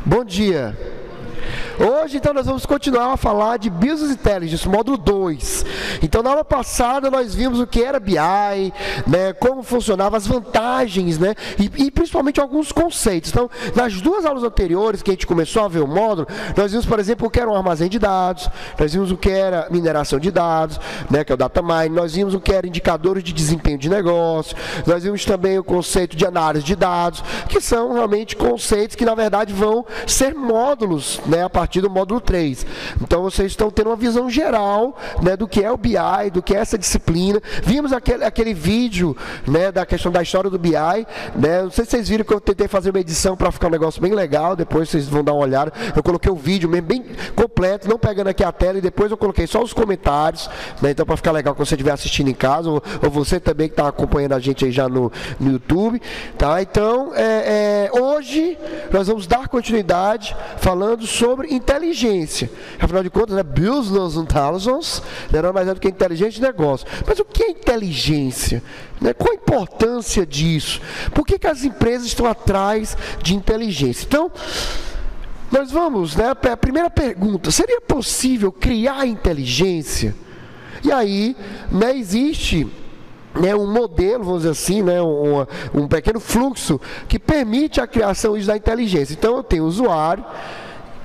Bom dia. Hoje, então, nós vamos continuar a falar de Business Intelligence, módulo 2. Então, na aula passada, nós vimos o que era BI, né, como funcionava, as vantagens, né, e principalmente alguns conceitos. Então, nas duas aulas anteriores, que a gente começou a ver o módulo, nós vimos, por exemplo, o que era um armazém de dados, nós vimos o que era mineração de dados, né, que é o data mining, nós vimos o que era indicadores de desempenho de negócio, nós vimos também o conceito de análise de dados, que são realmente conceitos que, na verdade, vão ser módulos, né, a partir do módulo 3. Então, vocês estão tendo uma visão geral, né, do que é o BI, do que é essa disciplina. Vimos aquele vídeo, né, da questão da história do BI, né, não sei se vocês viram que eu tentei fazer uma edição para ficar um negócio bem legal, depois vocês vão dar uma olhada. Eu coloquei o vídeo mesmo bem completo, não pegando aqui a tela, e depois eu coloquei só os comentários, né, então para ficar legal quando você estiver assistindo em casa, ou você também que está acompanhando a gente aí já no YouTube, tá? Então, hoje nós vamos dar continuidade falando sobre inteligência. Afinal de contas, né, Business Intelligence não é mais do que inteligência de negócio. Mas o que é inteligência? Né? Qual a importância disso? Por que as empresas estão atrás de inteligência? Então, nós vamos, né, a primeira pergunta: seria possível criar inteligência? E aí, né, existe, né, um modelo, vamos dizer assim, né, um pequeno fluxo que permite a criação da inteligência. Então, eu tenho o usuário.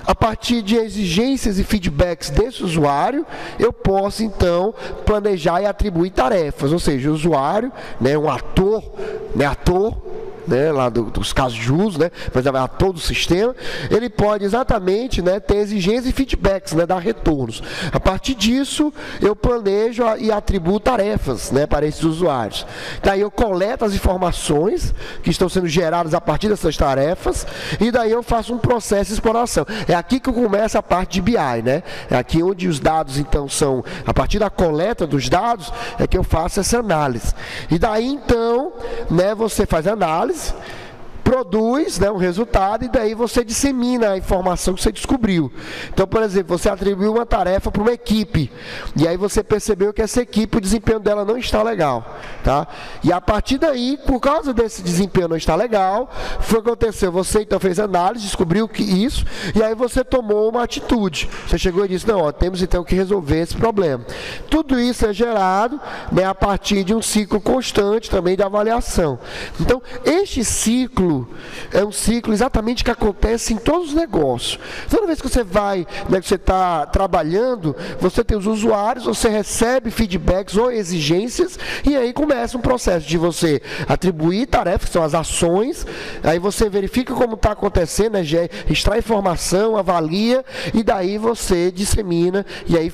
A partir de exigências e feedbacks desse usuário, eu posso, então, planejar e atribuir tarefas. Ou seja, o usuário, né, um ator, né, lá dos casos de uso, né, mas a todo o sistema, ele pode exatamente, né, ter exigências e feedbacks, né, dar retornos. A partir disso, eu planejo e atribuo tarefas, né, para esses usuários. Daí eu coleto as informações que estão sendo geradas a partir dessas tarefas, e daí eu faço um processo de exploração. É aqui que começa a parte de BI, né? É aqui onde os dados, então, são, a partir da coleta dos dados, é que eu faço essa análise. E daí, então, né, você faz a análise, produz, né, um resultado, e daí você dissemina a informação que você descobriu. Então, por exemplo, você atribuiu uma tarefa para uma equipe, e aí você percebeu que essa equipe, o desempenho dela não está legal, tá? E a partir daí, por causa desse desempenho não está legal, foi o que aconteceu. Você então fez análise, descobriu que isso, e aí você tomou uma atitude. Você chegou e disse: não, ó, temos então que resolver esse problema. Tudo isso é gerado, né, a partir de um ciclo constante também de avaliação. Então, este ciclo é um ciclo exatamente que acontece em todos os negócios. Toda vez que você vai, né, que você está trabalhando, você tem os usuários, você recebe feedbacks ou exigências, e aí começa um processo de você atribuir tarefas, que são as ações, aí você verifica como está acontecendo, né, extrai informação, avalia, e daí você dissemina, e aí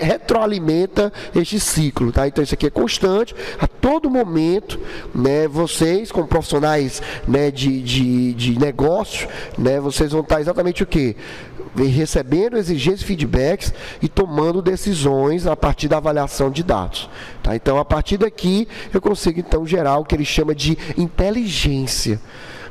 retroalimenta este ciclo, tá? Então isso aqui é constante, a todo momento, né, vocês como profissionais, né, de negócio, né, vocês vão estar exatamente o quê? Recebendo exigências e feedbacks e tomando decisões a partir da avaliação de dados. Tá? Então, a partir daqui, eu consigo, então, gerar o que ele chama de inteligência.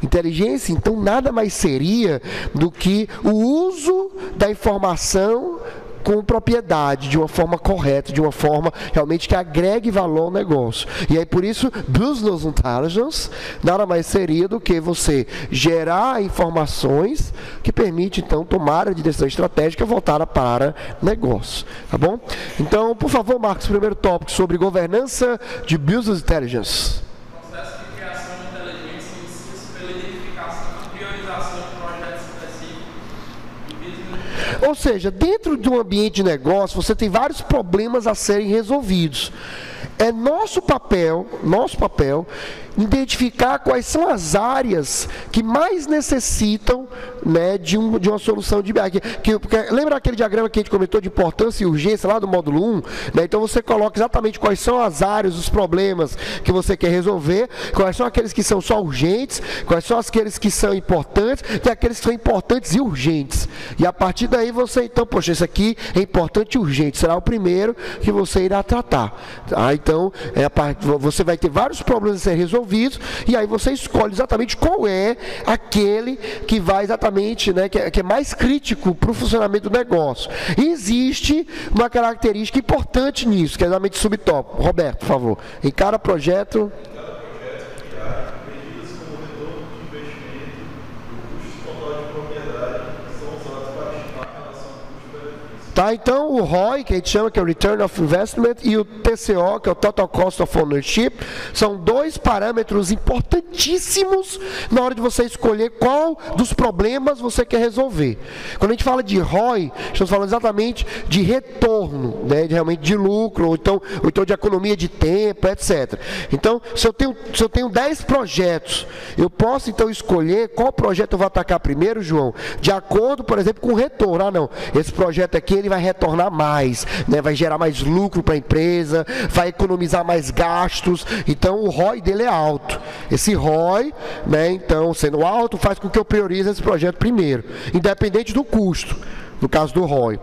Inteligência, então, nada mais seria do que o uso da informação com propriedade, de uma forma correta, de uma forma realmente que agregue valor ao negócio. E aí, por isso, Business Intelligence nada mais seria do que você gerar informações que permite, então, tomar de decisão estratégica voltada para negócio. Tá bom? Então, por favor, Marcos, primeiro tópico sobre governança de Business Intelligence. Processo de criação de inteligência inicia-se pela identificação e priorização de projetos específicos de business. Ou seja, dentro de um ambiente de negócio, você tem vários problemas a serem resolvidos. É nosso papel, identificar quais são as áreas que mais necessitam, né, de uma solução de BI. Lembra aquele diagrama que a gente comentou de importância e urgência lá do módulo 1? Né? Então você coloca exatamente quais são as áreas, os problemas que você quer resolver, quais são aqueles que são só urgentes, quais são aqueles que são importantes e aqueles que são importantes e urgentes. E a partir daí você, então, poxa, esse aqui é importante e urgente, será o primeiro que você irá tratar. Tá? Então, você vai ter vários problemas a ser resolvidos, e aí você escolhe exatamente qual é aquele que vai exatamente, né, que é mais crítico para o funcionamento do negócio. E existe uma característica importante nisso, que é exatamente subtópico. Roberto, por favor. Em cada projeto... medidas como retorno de investimento, o custo total de propriedade são usados para estimar a relação custo-benefício. Tá, então o ROI, que a gente chama que é o Return of Investment, e o TCO, que é o Total Cost of Ownership, são dois parâmetros importantíssimos na hora de você escolher qual dos problemas você quer resolver. Quando a gente fala de ROI, estamos falando exatamente de retorno, né, realmente de lucro, ou então de economia de tempo, etc. Então, se eu tenho 10 projetos, eu posso então escolher qual projeto eu vou atacar primeiro, João, de acordo, por exemplo, com o retorno. Ah, não, esse projeto aqui ele vai retornar mais, né? Vai gerar mais lucro para a empresa, vai economizar mais gastos, então o ROI dele é alto. Esse ROI, né, então, sendo alto, faz com que eu priorize esse projeto primeiro, independente do custo, no caso do ROI.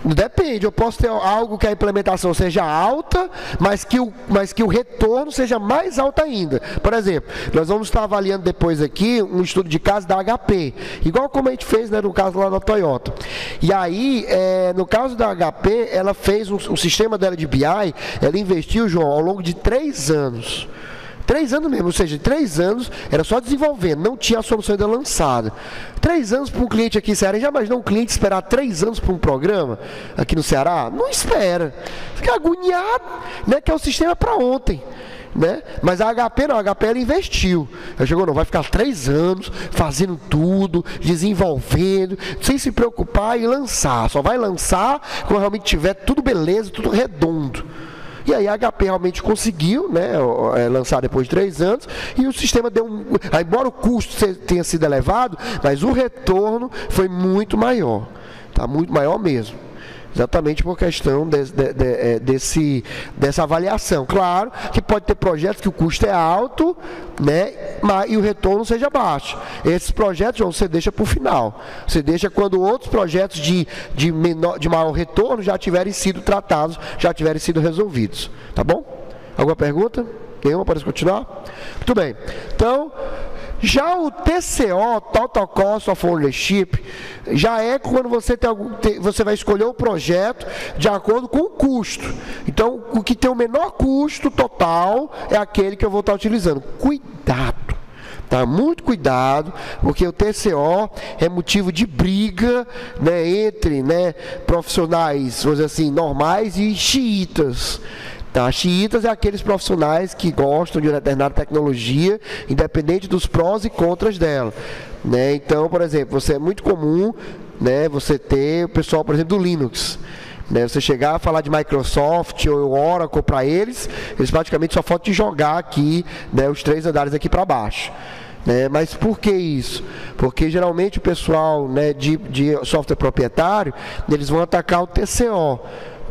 Depende, eu posso ter algo que a implementação seja alta, mas que o retorno seja mais alto ainda. Por exemplo, nós vamos estar avaliando depois aqui um estudo de caso da HP, igual como a gente fez, né, no caso lá da Toyota. E aí, no caso da HP, ela fez um sistema dela de BI, ela investiu, João, ao longo de 3 anos. 3 anos mesmo, ou seja, 3 anos era só desenvolvendo, não tinha a solução ainda lançada. 3 anos para um cliente aqui em Ceará, já imaginou um cliente esperar 3 anos para um programa aqui no Ceará? Não espera. Fica agoniado, né, que é o sistema para ontem. Né? Mas a HP não, a HP ela investiu. Ela chegou, não, vai ficar 3 anos fazendo tudo, desenvolvendo, sem se preocupar em lançar. Só vai lançar quando realmente tiver tudo beleza, tudo redondo. E aí a HP realmente conseguiu, né, lançar depois de 3 anos, e o sistema deu embora o custo tenha sido elevado, mas o retorno foi muito maior, tá? Muito maior mesmo. Exatamente por questão dessa avaliação. Claro que pode ter projetos que o custo é alto, né, e o retorno seja baixo. Esses projetos, João, você deixa para o final. Você deixa quando outros projetos de maior retorno já tiverem sido tratados, já tiverem sido resolvidos. Tá bom? Alguma pergunta? Nenhuma? Pode continuar? Muito bem. Então, já o TCO, Total Cost of Ownership, já é quando você vai escolher o projeto de acordo com o custo. Então, o que tem o menor custo total é aquele que eu vou estar utilizando. Cuidado, tá? Muito cuidado, porque o TCO é motivo de briga, né, entre, né, profissionais, vamos dizer assim, normais e xiitas. Tá? Xiitas é aqueles profissionais que gostam de uma determinada tecnologia, independente dos prós e contras dela. Né? Então, por exemplo, é muito comum, né, você ter o pessoal, por exemplo, do Linux. Né? Você chegar a falar de Microsoft ou Oracle para eles praticamente só falta de jogar aqui, né, os 3 andares aqui para baixo. Mas por que isso? Porque geralmente o pessoal, né, de software proprietário, eles vão atacar o TCO.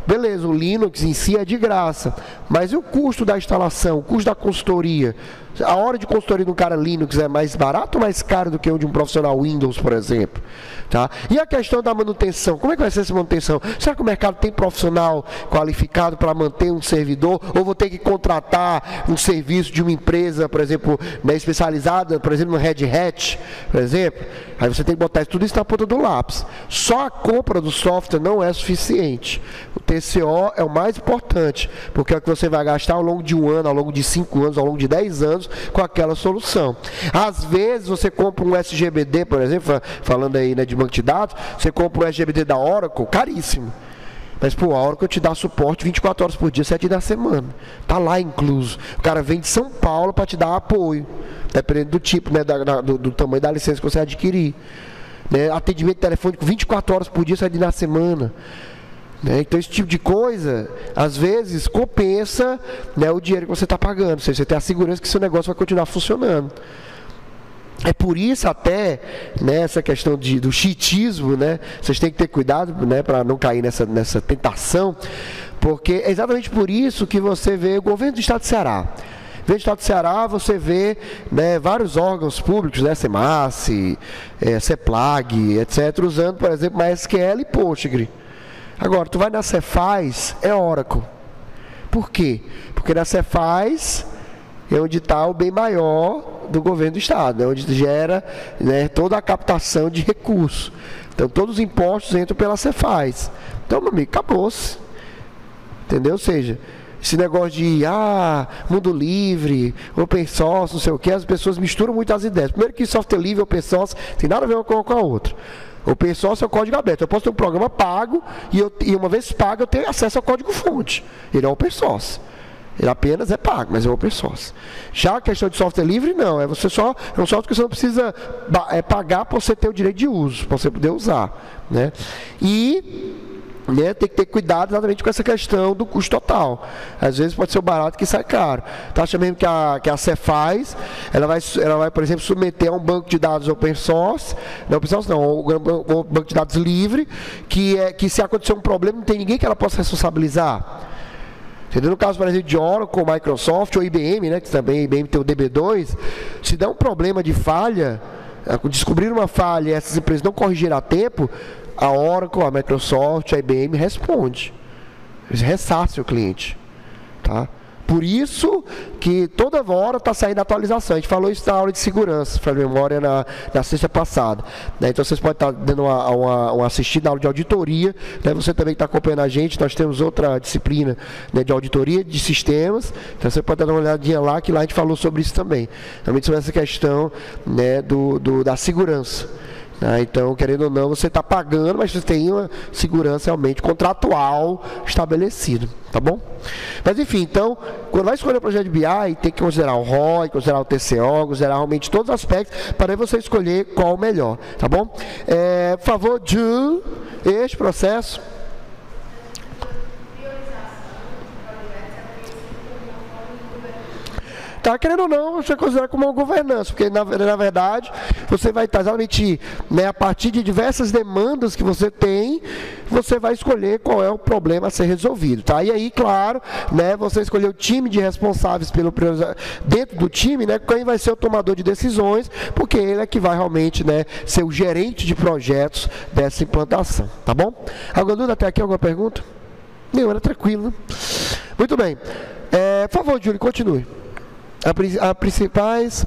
Beleza, o Linux em si é de graça, mas e o custo da instalação, o custo da consultoria? A hora de consultoria de um cara Linux é mais barato ou mais caro do que o de um profissional Windows, por exemplo? Tá? E a questão da manutenção, como é que vai ser essa manutenção? Será que o mercado tem profissional qualificado para manter um servidor? Ou vou ter que contratar um serviço de uma empresa, por exemplo, né, especializada, por exemplo, no Red Hat, por exemplo? Aí você tem que botar tudo isso na ponta do lápis. Só a compra do software não é suficiente. O TCO é o mais importante, porque é o que você vai gastar ao longo de 1 ano, ao longo de 5 anos, ao longo de 10 anos com aquela solução. Às vezes você compra um SGBD, por exemplo, falando aí, né, de banco de dados, você compra um SGBD da Oracle, caríssimo. Mas, pô, a Oracle te dá suporte 24 horas por dia, 7 dias da semana. Tá lá incluso. O cara vem de São Paulo para te dar apoio, dependendo do tipo, né, do tamanho da licença que você adquirir. Né, atendimento telefônico 24 horas por dia, 7 dias da semana. Né, então esse tipo de coisa, às vezes, compensa, né, o dinheiro que você está pagando. Ou seja, você tem a segurança que seu negócio vai continuar funcionando. É por isso até, né, essa questão do xiitismo, né, vocês têm que ter cuidado, né, para não cair nessa tentação, porque é exatamente por isso que você vê o governo do estado de Ceará. No estado do Ceará você vê, né, vários órgãos públicos, né, CEMAS, CEPLAG, etc., usando, por exemplo, MySQL e Postgre. Agora, tu vai na Cefaz, é Oracle. Por quê? Porque na Cefaz é onde está o bem maior do governo do estado, é onde gera, né, toda a captação de recursos. Então, todos os impostos entram pela Cefaz. Então, meu amigo, acabou-se. Entendeu? Ou seja, Esse negócio de mundo livre, open source, não sei o que, as pessoas misturam muito as ideias. Primeiro que software livre e open source tem nada a ver uma com a outra. Open source é o código aberto. Eu posso ter um programa pago e uma vez pago eu tenho acesso ao código fonte. Ele é open source. Ele apenas é pago, mas é open source. Já a questão de software livre, não. É um software que você não precisa pagar para você ter o direito de uso, para você poder usar. Né? E tem que ter cuidado exatamente com essa questão do custo total. Às vezes pode ser o barato que sai caro. Tá achando mesmo que a Cefaz, ela vai, por exemplo, submeter a um banco de dados open source, não um banco de dados livre, que se acontecer um problema, não tem ninguém que ela possa responsabilizar. Entendeu? No caso, por exemplo, de Oracle, Microsoft ou IBM, né, que também a IBM tem o DB2, se der um problema de falha, descobrir uma falha e essas empresas não corrigirem a tempo, a Oracle, a Microsoft, a IBM responde. Eles ressarcem o cliente. Tá? Por isso que toda hora está saindo atualização. A gente falou isso na aula de segurança, para memória, na sexta passada. Né? Então vocês podem estar dando uma assistida na aula de auditoria. Né? Você também está acompanhando a gente. Nós temos outra disciplina, né, de auditoria de sistemas. Então você pode dar uma olhadinha lá, que lá a gente falou sobre isso também. Também sobre essa questão, né, da segurança. Então, querendo ou não, você está pagando, mas você tem uma segurança realmente contratual estabelecida, tá bom? Mas enfim, então, quando vai escolher o projeto de BI, tem que considerar o ROI, considerar o TCO, considerar realmente todos os aspectos, para você escolher qual o melhor, tá bom? Por favor, este processo. Tá, querendo ou não, você considera como uma governança, porque na verdade você vai estar exatamente, né, a partir de diversas demandas que você tem, você vai escolher qual é o problema a ser resolvido, tá? E aí, claro, né, você escolher o time de responsáveis dentro do time, né, quem vai ser o tomador de decisões, porque ele é que vai realmente, né, ser o gerente de projetos dessa implantação, tá bom? Alguma dúvida até aqui? Alguma pergunta? Não, era tranquilo, né? Muito bem. Por favor, Júlio, continue. As principais.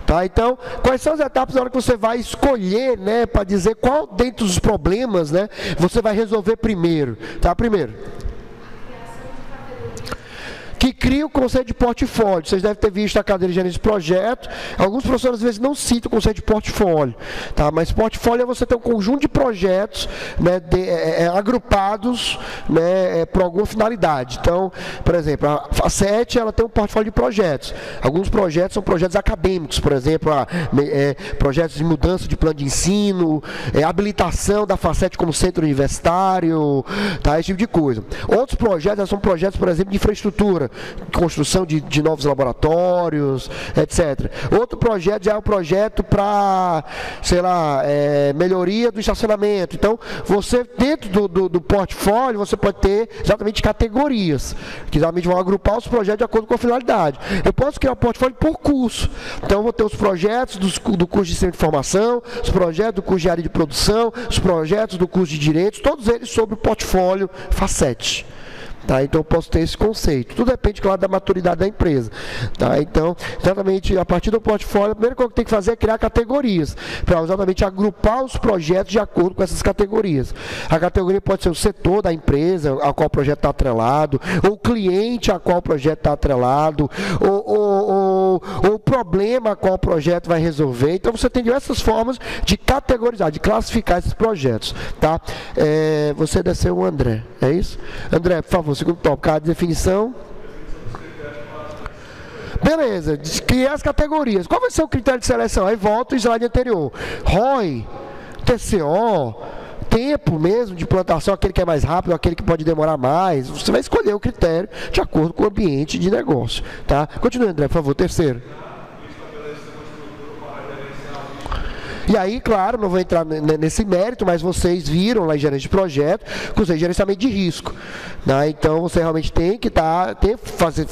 Tá, então, quais são as etapas na hora que você vai escolher, né, para dizer qual dentre os problemas, né, você vai resolver primeiro? Tá, primeiro. Que cria o conceito de portfólio. Vocês devem ter visto a cadeira de gerente de projeto. Alguns professores às vezes não citam o conceito de portfólio, tá? Mas portfólio é você ter um conjunto de projetos, né, agrupados, né, por alguma finalidade. Então, por exemplo, a Facet, ela tem um portfólio de projetos. Alguns projetos são projetos acadêmicos, por exemplo, projetos de mudança de plano de ensino, habilitação da Facet como centro universitário, tá? Esse tipo de coisa. Outros projetos são projetos, por exemplo, de infraestrutura, construção de novos laboratórios, etc. Outro projeto já é um projeto para, sei lá, melhoria do estacionamento. Então, você, dentro do portfólio, você pode ter exatamente categorias, que exatamente vão agrupar os projetos de acordo com a finalidade. Eu posso criar um portfólio por curso. Então, eu vou ter os projetos do curso de sistema de informação, os projetos do curso de área de produção, os projetos do curso de direitos, todos eles sobre o portfólio Facet. Tá, então eu posso ter esse conceito. Tudo depende, claro, da maturidade da empresa. Tá, então, exatamente, a partir do portfólio, a primeira coisa que tem que fazer é criar categorias, para exatamente agrupar os projetos de acordo com essas categorias. A categoria pode ser o setor da empresa a qual o projeto está atrelado, ou o cliente a qual o projeto está atrelado, ou o problema a qual o projeto vai resolver. Então, você tem diversas formas de categorizar, de classificar esses projetos. Tá? Você desceu o André, é isso? André, por favor. Segundo tópico, a definição. Beleza, criar as categorias. Qual vai ser o critério de seleção? Aí volta o slide anterior. ROI, TCO, tempo mesmo de implantação, aquele que é mais rápido, aquele que pode demorar mais. Você vai escolher o critério de acordo com o ambiente de negócio. Tá? Continue, André, por favor. Terceiro. E aí, claro, não vou entrar nesse mérito, mas vocês viram lá em gerente de projeto, conceito de gerenciamento de risco. Né? Então, você realmente tem que fazer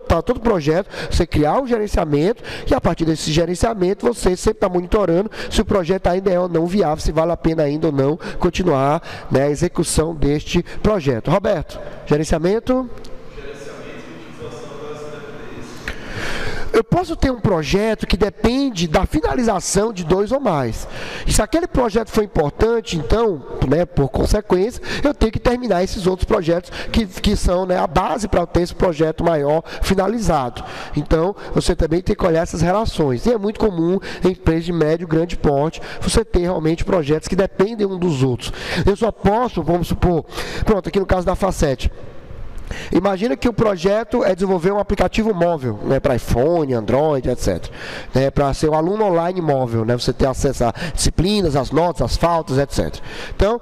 para todo projeto, você criar um gerenciamento, e a partir desse gerenciamento, você sempre está monitorando se o projeto ainda é ou não viável, se vale a pena ainda ou não continuar, né, a execução deste projeto. Roberto, gerenciamento? eu posso ter um projeto que depende da finalização de 2 ou mais. E se aquele projeto for importante, então, né, por consequência, eu tenho que terminar esses outros projetos que são, né, a base para ter esse projeto maior finalizado. Então, você também tem que olhar essas relações. E é muito comum em empresas de médio e grande porte você ter realmente projetos que dependem um dos outros. Eu só posso, vamos supor, pronto, aqui no caso da Facet, imagina que o projeto é desenvolver um aplicativo móvel, né, para iPhone, Android, etc. Né, para ser um aluno online móvel, né, você ter acesso a disciplinas, as notas, as faltas, etc. Então,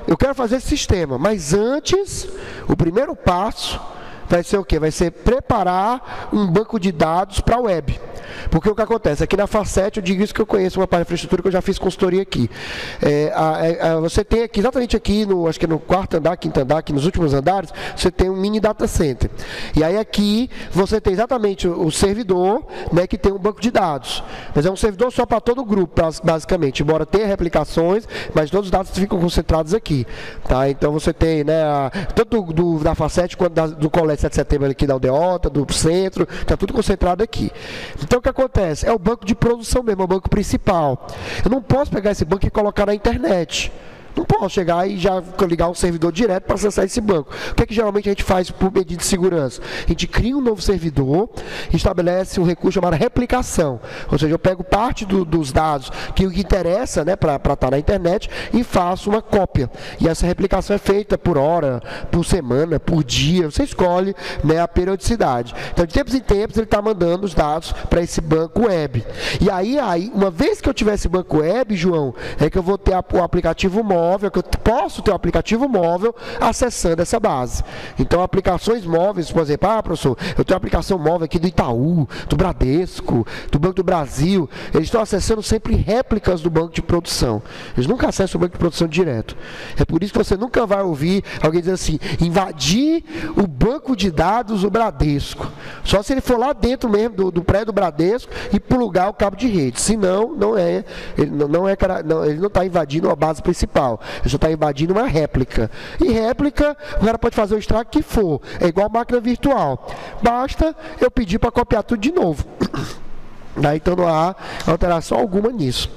eu quero fazer esse sistema, mas antes, o primeiro passo vai ser o quê? Vai ser preparar um banco de dados para a web. Porque o que acontece? Aqui na Facet, eu digo isso que eu conheço uma parte de infraestrutura que eu já fiz consultoria aqui. Você tem aqui, exatamente aqui, acho que no 4º andar, 5º andar, aqui nos últimos andares, você tem um mini data center. E aí aqui você tem exatamente o servidor, né, que tem um banco de dados. Mas é um servidor só para todo o grupo, basicamente. Embora tenha replicações, mas todos os dados ficam concentrados aqui. Tá? Então você tem, né, tanto da Facet quanto do Colégio 7 de Setembro aqui da Aldeota, do centro, está tudo concentrado aqui. Então o que acontece? É o banco de produção mesmo, é o banco principal. Eu não posso pegar esse banco e colocar na internet. Não posso chegar e já ligar um servidor direto para acessar esse banco. O que é que geralmente a gente faz por medida de segurança? A gente cria um novo servidor e estabelece um recurso chamado replicação. Ou seja, eu pego parte dos dados que interessa, né, para estar na internet e faço uma cópia. E essa replicação é feita por hora, por semana, por dia. Você escolhe, né, a periodicidade. Então, de tempos em tempos, ele está mandando os dados para esse banco web. E aí, uma vez que eu tiver esse banco web, João, é que eu vou ter o aplicativo móvel, que eu posso ter um aplicativo móvel acessando essa base. Então, aplicações móveis, por exemplo, professor, eu tenho uma aplicação móvel aqui do Itaú, do Bradesco, do Banco do Brasil, eles estão acessando sempre réplicas do banco de produção. Eles nunca acessam o banco de produção direto. É por isso que você nunca vai ouvir alguém dizer assim, invadir o banco de dados do Bradesco. Só se ele for lá dentro mesmo do prédio do Bradesco e plugar o cabo de rede. Senão, ele não está invadindo a base principal. Ele só está invadindo uma réplica. E réplica, o cara pode fazer o estrago que for. É igual máquina virtual. Basta eu pedir para copiar tudo de novo. Então não há alteração alguma nisso.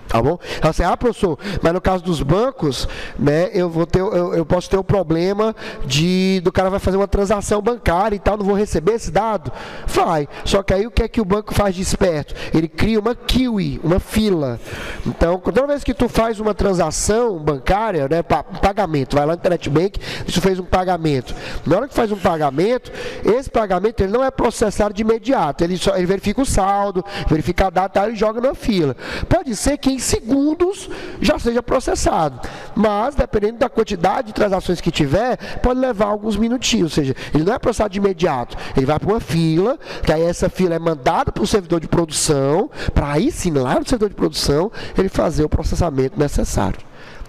Tá bom? Assim, professor, mas no caso dos bancos, né, eu posso ter o problema do cara vai fazer uma transação bancária e tal, não vou receber esse dado? Vai. Só que aí o que é que o banco faz de esperto? Ele cria uma queue, uma fila. Então, toda vez que tu faz uma transação bancária, né, pagamento, vai lá no Internet Bank, tu fez um pagamento. Na hora que faz um pagamento, esse pagamento ele não é processado de imediato. Ele verifica o saldo, verifica a data, ele joga na fila. Pode ser que em segundos já seja processado, mas dependendo da quantidade de transações que tiver, pode levar alguns minutinhos, ou seja, ele não é processado de imediato, ele vai para uma fila, que aí essa fila é mandada para o servidor de produção, para aí sim, lá no servidor de produção, ele fazer o processamento necessário,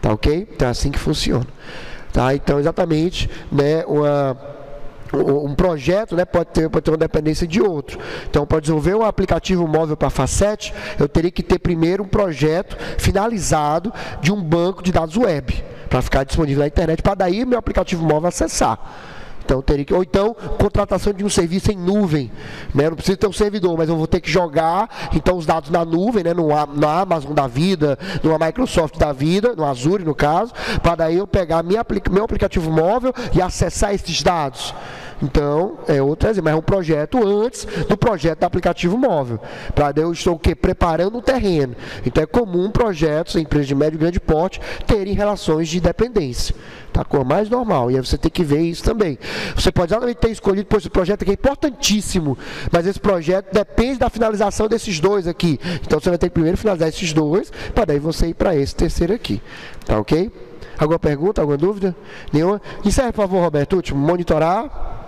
tá ok? Então é assim que funciona, tá? Então exatamente, né, um projeto, né, pode ter uma dependência de outro. Então, para desenvolver um aplicativo móvel para a Facet, eu teria que ter primeiro um projeto finalizado de um banco de dados web, para ficar disponível na internet, para daí meu aplicativo móvel acessar. Então, ou então, contratação de um serviço em nuvem, né? Não preciso ter um servidor, mas eu vou ter que jogar, então, os dados na nuvem, né? Na Amazon da vida, numa Microsoft da vida, no Azure, no caso, para daí eu pegar meu aplicativo móvel e acessar esses dados. Então, é outro exemplo, mas é um projeto antes do projeto do aplicativo móvel. Para eu estou o quê? Preparando o terreno. Então, é comum projetos, empresas de médio e grande porte, terem relações de dependência. Tá? Com a mais normal. E aí você tem que ver isso também. Você pode exatamente ter escolhido, esse projeto aqui é importantíssimo, mas esse projeto depende da finalização desses dois aqui. Então, você vai ter que primeiro finalizar esses dois, para daí você ir para esse terceiro aqui. Tá ok? Alguma pergunta, alguma dúvida? Nenhuma? Encerre, por favor, Roberto. Último, monitorar.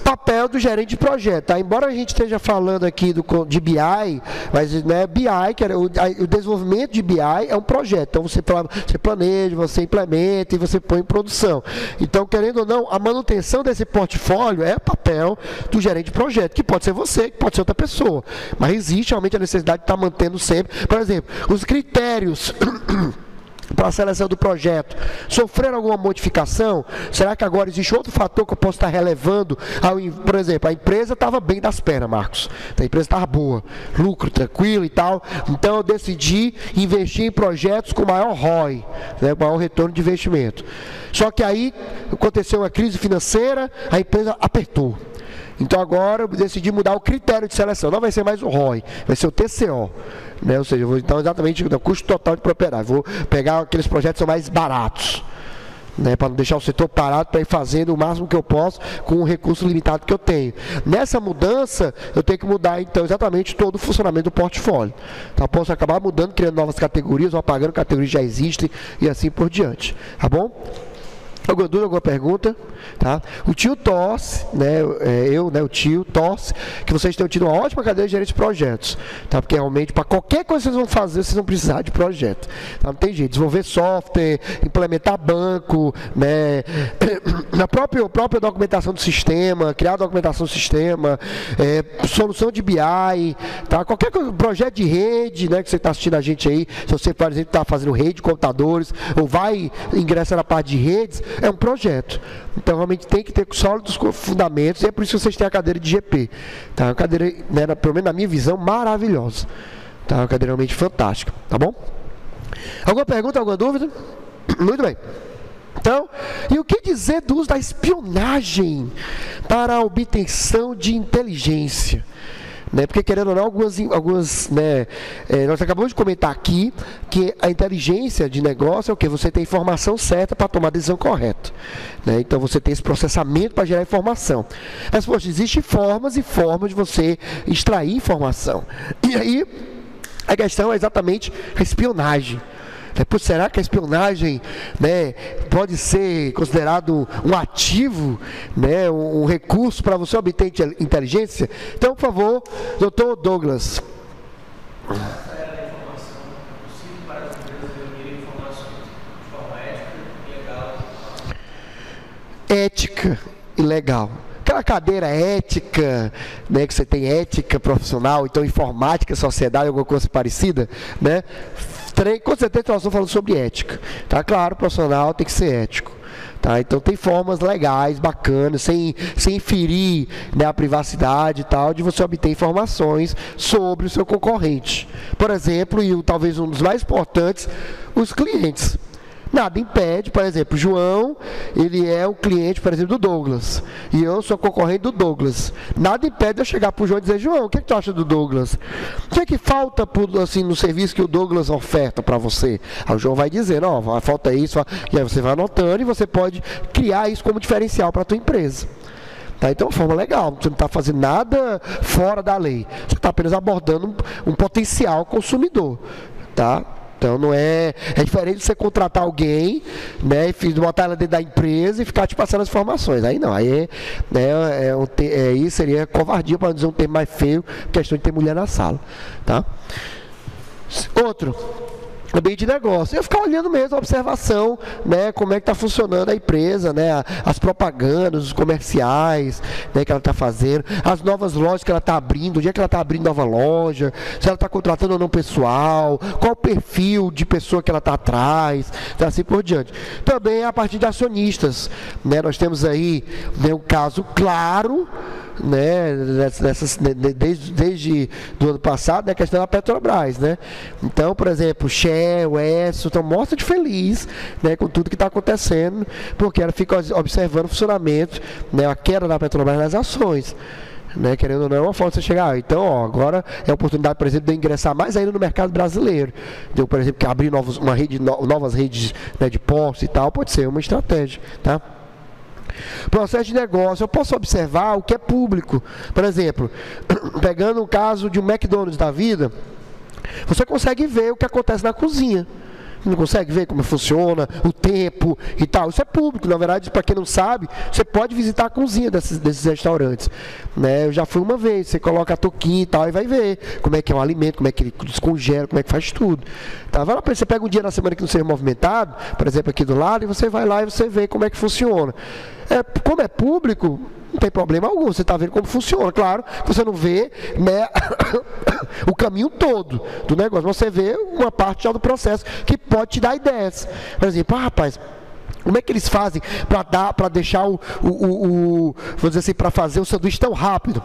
Papel do gerente de projeto, tá? Embora a gente esteja falando aqui de BI, mas né, BI, que era o desenvolvimento de BI é um projeto, então você planeja, você implementa e você põe em produção. Então, querendo ou não, a manutenção desse portfólio é papel do gerente de projeto, que pode ser você, que pode ser outra pessoa, mas existe realmente a necessidade de estar mantendo sempre, por exemplo, os critérios para a seleção do projeto, sofreram alguma modificação? Será que agora existe outro fator que eu posso estar relevando? Por exemplo, a empresa estava bem das pernas, Marcos. A empresa estava boa, lucro tranquilo e tal. Então eu decidi investir em projetos com maior ROI, né, maior retorno de investimento. Só que aí aconteceu uma crise financeira, a empresa apertou. Então agora eu decidi mudar o critério de seleção. Não vai ser mais o ROI, vai ser o TCO. Né? Ou seja, eu vou então exatamente o custo total de propriedade. Vou pegar aqueles projetos que são mais baratos, né? Para não deixar o setor parado, para ir fazendo o máximo que eu posso com o recurso limitado que eu tenho. Nessa mudança, eu tenho que mudar então exatamente todo o funcionamento do portfólio. Então eu posso acabar mudando, criando novas categorias, ou apagando categorias que já existem e assim por diante. Tá bom? Alguma dúvida, alguma pergunta? Tá? O tio torce, né, o tio torce que vocês tenham tido uma ótima cadeira de gerente de projetos, tá? Porque realmente para qualquer coisa que vocês vão fazer, vocês vão precisar de projeto, tá? Não tem jeito, desenvolver software, implementar banco, né, na própria documentação do sistema, criar a documentação do sistema, solução de BI, tá? Qualquer coisa, projeto de rede, né, que você está assistindo a gente aí, se você, por exemplo, está fazendo rede de computadores, ou vai ingressar na parte de redes, é um projeto. Então realmente tem que ter sólidos fundamentos, e é por isso que vocês têm a cadeira de GP. Tá? Uma cadeira, né, pelo menos na minha visão, maravilhosa. Tá? Uma cadeira realmente fantástica. Tá bom? Alguma pergunta, alguma dúvida? Muito bem. Então, e o que dizer do uso da espionagem para a obtenção de inteligência? Né, porque, querendo ou não, algumas né, nós acabamos de comentar aqui que a inteligência de negócio é o que? Você tem informação certa para tomar a decisão correta. Né? Então, você tem esse processamento para gerar informação. Mas, poxa, existem formas e formas de você extrair informação. E aí, a questão é exatamente a espionagem. Será que a espionagem, né, pode ser considerado um ativo, né, um recurso para você obter inteligência? Então, por favor, doutor Douglas. Ética e legal. Aquela cadeira ética, né, que você tem ética profissional, então informática, sociedade, alguma coisa parecida, né? Com certeza nós estamos falando sobre ética, tá? Claro, o profissional tem que ser ético, tá? Então tem formas legais, bacanas, sem ferir, né, a privacidade e tal, de você obter informações sobre o seu concorrente. Por exemplo, e talvez um dos mais importantes, os clientes. Nada impede, por exemplo, João, ele é o cliente, por exemplo, do Douglas, e eu sou concorrente do Douglas. Nada impede eu chegar para o João e dizer: João, o que tu acha do Douglas? O que é que falta assim, no serviço que o Douglas oferta para você? Aí o João vai dizer: não, falta isso, e aí você vai anotando e você pode criar isso como diferencial para a tua empresa. Tá? Então é uma forma legal, você não está fazendo nada fora da lei, você está apenas abordando um potencial consumidor, tá? Então não é diferente de você contratar alguém, né, e botar ela dentro da empresa e ficar te passando as informações. Aí não, aí isso seria covardia, para não dizer um termo mais feio, questão de ter mulher na sala, tá? Outro, ambiente de negócio. Eu ficar olhando mesmo a observação, né, como é que está funcionando a empresa, né, as propagandas, os comerciais, né, que ela está fazendo, as novas lojas que ela está abrindo, onde é que ela está abrindo nova loja, se ela está contratando ou não pessoal, qual o perfil de pessoa que ela está atrás, tá, assim por diante. Também a partir de acionistas, né, nós temos aí, né, um caso claro, né, desde do ano passado, né, a questão da Petrobras, né? Então, por exemplo, Shell, Esso, então mostra de feliz, né, com tudo que está acontecendo, porque ela fica observando o funcionamento, né, a queda da Petrobras nas ações. Né, querendo ou não, é uma forma de você chegar. Então, ó, agora é a oportunidade, por exemplo, de eu ingressar mais ainda no mercado brasileiro. Então, por exemplo, que abrir novas redes, né, de postos e tal, pode ser uma estratégia, tá? Processo de negócio, eu posso observar o que é público. Por exemplo, pegando o caso de um McDonald's da vida, você consegue ver o que acontece na cozinha. Não consegue ver como funciona, o tempo e tal. Isso é público, na verdade, para quem não sabe, você pode visitar a cozinha desses restaurantes. Né? Eu já fui uma vez, você coloca a touquinha e tal e vai ver como é que é o alimento, como é que ele descongela, como é que faz tudo. Tá? Vai lá, você pega um dia na semana que não seja movimentado, por exemplo, aqui do lado, e você vai lá e você vê como é que funciona. Como é público, não tem problema algum, você está vendo como funciona. Claro que você não vê, né, o caminho todo do negócio, você vê uma parte já do processo que pode te dar ideias. Por exemplo, rapaz, como é que eles fazem para deixar vou dizer assim, para fazer o sanduíche tão rápido?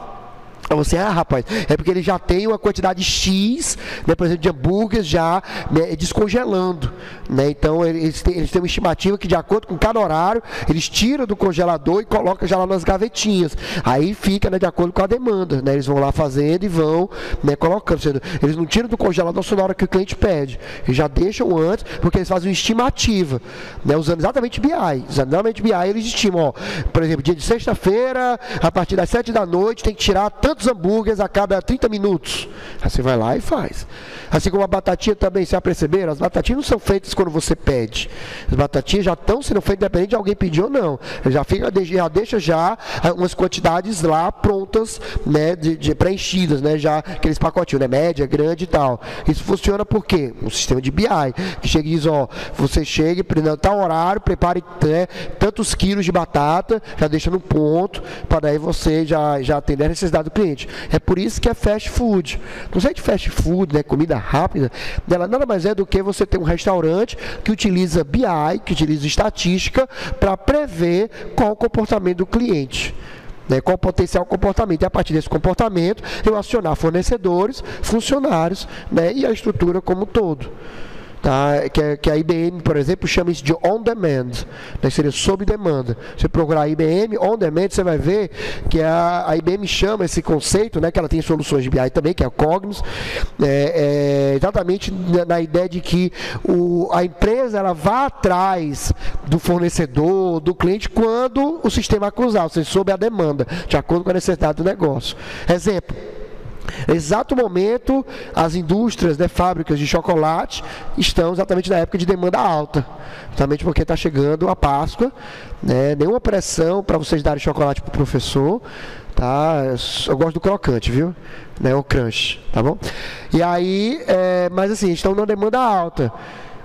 Você, rapaz, é porque ele já tem uma quantidade X, né, por exemplo, de hambúrgueres já, né, descongelando, né? Então eles têm uma estimativa que, de acordo com cada horário, eles tiram do congelador e colocam já lá nas gavetinhas. Aí fica, né, de acordo com a demanda, né? Eles vão lá fazendo e vão, né, colocando. Eles não tiram do congelador só na hora que o cliente pede. Eles já deixam antes, porque eles fazem uma estimativa, né, usando exatamente BI. Exatamente BI, eles estimam, ó, por exemplo, dia de sexta-feira, a partir das 7 da noite, tem que tirar tantos hambúrgueres a cada 30 minutos. Aí você vai lá e faz. Assim como a batatinha também, vocês já perceberam? As batatinhas não são feitas quando você pede. As batatinhas já estão sendo feitas independente de alguém pedir ou não. Já deixa já umas quantidades lá prontas, né, de preenchidas, né, já aqueles pacotinhos, né, média, grande e tal. Isso funciona por quê? Um sistema de BI, que chega e diz, ó, você chega, tal horário, prepare, né, tantos quilos de batata, já deixa no ponto, para daí você já atender a necessidade do cliente. É por isso que é fast food. Não sei de fast food, né, comida rápida, ela nada mais é do que você ter um restaurante que utiliza BI, que utiliza estatística para prever qual o comportamento do cliente, né, qual o potencial comportamento. E a partir desse comportamento, eu acionar fornecedores, funcionários, né, e a estrutura como um todo. Tá? Que a IBM, por exemplo, chama isso de on demand, né? Seria sob demanda. Você procurar IBM on demand, você vai ver que a IBM chama esse conceito, né, que ela tem soluções de BI também, que é a Cognos, exatamente na ideia de que a empresa ela vá atrás do fornecedor, do cliente, quando o sistema acusar, ou seja, sob a demanda, de acordo com a necessidade do negócio. Exemplo. Exato momento, as indústrias, né, fábricas de chocolate estão exatamente na época de demanda alta, exatamente porque está chegando a Páscoa, né, nenhuma pressão para vocês darem chocolate para o professor, tá? Eu gosto do crocante, viu? Né, o crunch, tá bom? E aí, mas assim, estão numa demanda alta.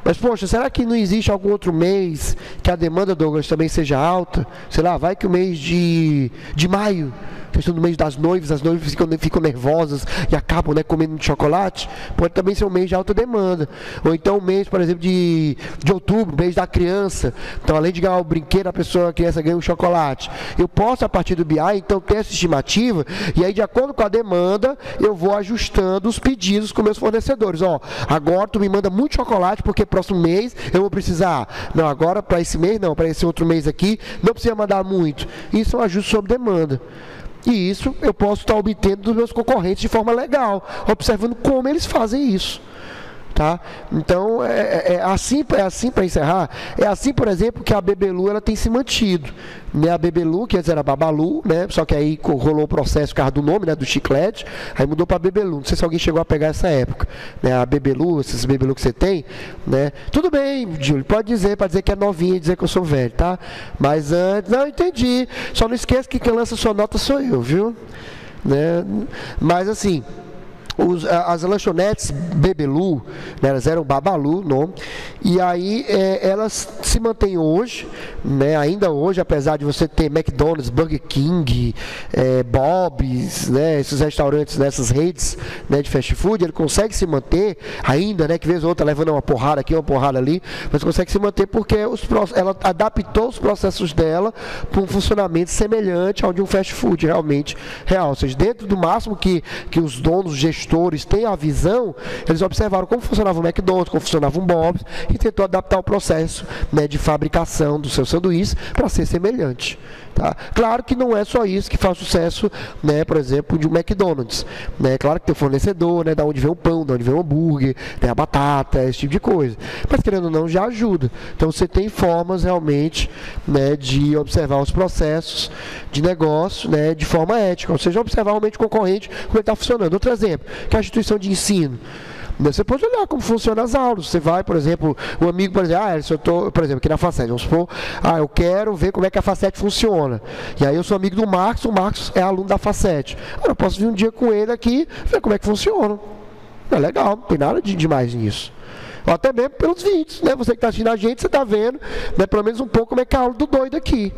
Mas, poxa, será que não existe algum outro mês que a demanda, Douglas, também seja alta? Sei lá, vai que o mês de maio, questão do mês das noivas, as noivas ficam nervosas e acabam, né, comendo chocolate, pode também ser um mês de alta demanda. Ou então o mês, por exemplo, de outubro, mês da criança. Então, além de ganhar o brinquedo, a criança ganha um chocolate. Eu posso, a partir do BI, então, ter essa estimativa, e aí, de acordo com a demanda, eu vou ajustando os pedidos com meus fornecedores. Ó, agora tu me manda muito chocolate, porque próximo mês eu vou precisar. Não, agora para esse mês não, para esse outro mês aqui, não precisa mandar muito. Isso é um ajuste sob demanda. E isso eu posso estar obtendo dos meus concorrentes de forma legal, observando como eles fazem isso. Tá? Então, é assim para encerrar, é assim, por exemplo, que a Bebelu ela tem se mantido. Né? A Bebelu, que antes era Babalu, né? Só que aí rolou o processo por causa do nome, né? Do chiclete, aí mudou para Bebelu. Não sei se alguém chegou a pegar essa época. Né? A Bebelu, esses Bebelu que você tem, né? Tudo bem, Júlio, pode dizer, para dizer que é novinho, dizer que eu sou velho, tá? Mas antes, não, entendi. Só não esqueça que quem lança sua nota sou eu, viu? Né? Mas assim, as lanchonetes Bebelu, né, elas eram Babalu, nome, e aí elas se mantêm hoje, né, ainda hoje, apesar de você ter McDonald's, Burger King, Bob's, né, esses restaurantes, né, essas redes, né, de fast food, ele consegue se manter ainda, né, que vez ou outra levando uma porrada aqui, uma porrada ali, mas consegue se manter porque ela adaptou os processos dela para um funcionamento semelhante ao de um fast food realmente real, ou seja, dentro do máximo que os donos, gestores têm a visão, eles observaram como funcionava o McDonald's, como funcionava um Bob's e tentou adaptar o processo, né, de fabricação do seu sanduíche para ser semelhante. Tá? Claro que não é só isso que faz sucesso, né, por exemplo, de um McDonald's. Né? Claro que tem o fornecedor, né, da onde vem o pão, da onde vem o hambúrguer, tem a batata, esse tipo de coisa. Mas querendo ou não, já ajuda. Então você tem formas realmente, né, de observar os processos de negócio, né, de forma ética. Ou seja, observar realmente o concorrente, como ele está funcionando. Outro exemplo, que é a instituição de ensino. Você pode olhar como funcionam as aulas. Você vai, por exemplo, um amigo, por exemplo, eu estou, por exemplo, aqui na Facete, vamos supor, eu quero ver como é que a Facete funciona. E aí eu sou amigo do Marcos, o Marcos é aluno da Facete. Eu posso vir um dia com ele aqui, ver como é que funciona. É legal, não tem nada de demais nisso. Ou até mesmo pelos vídeos, né? Você que está assistindo a gente, você está vendo, né, pelo menos um pouco como é que é a aula do doido aqui.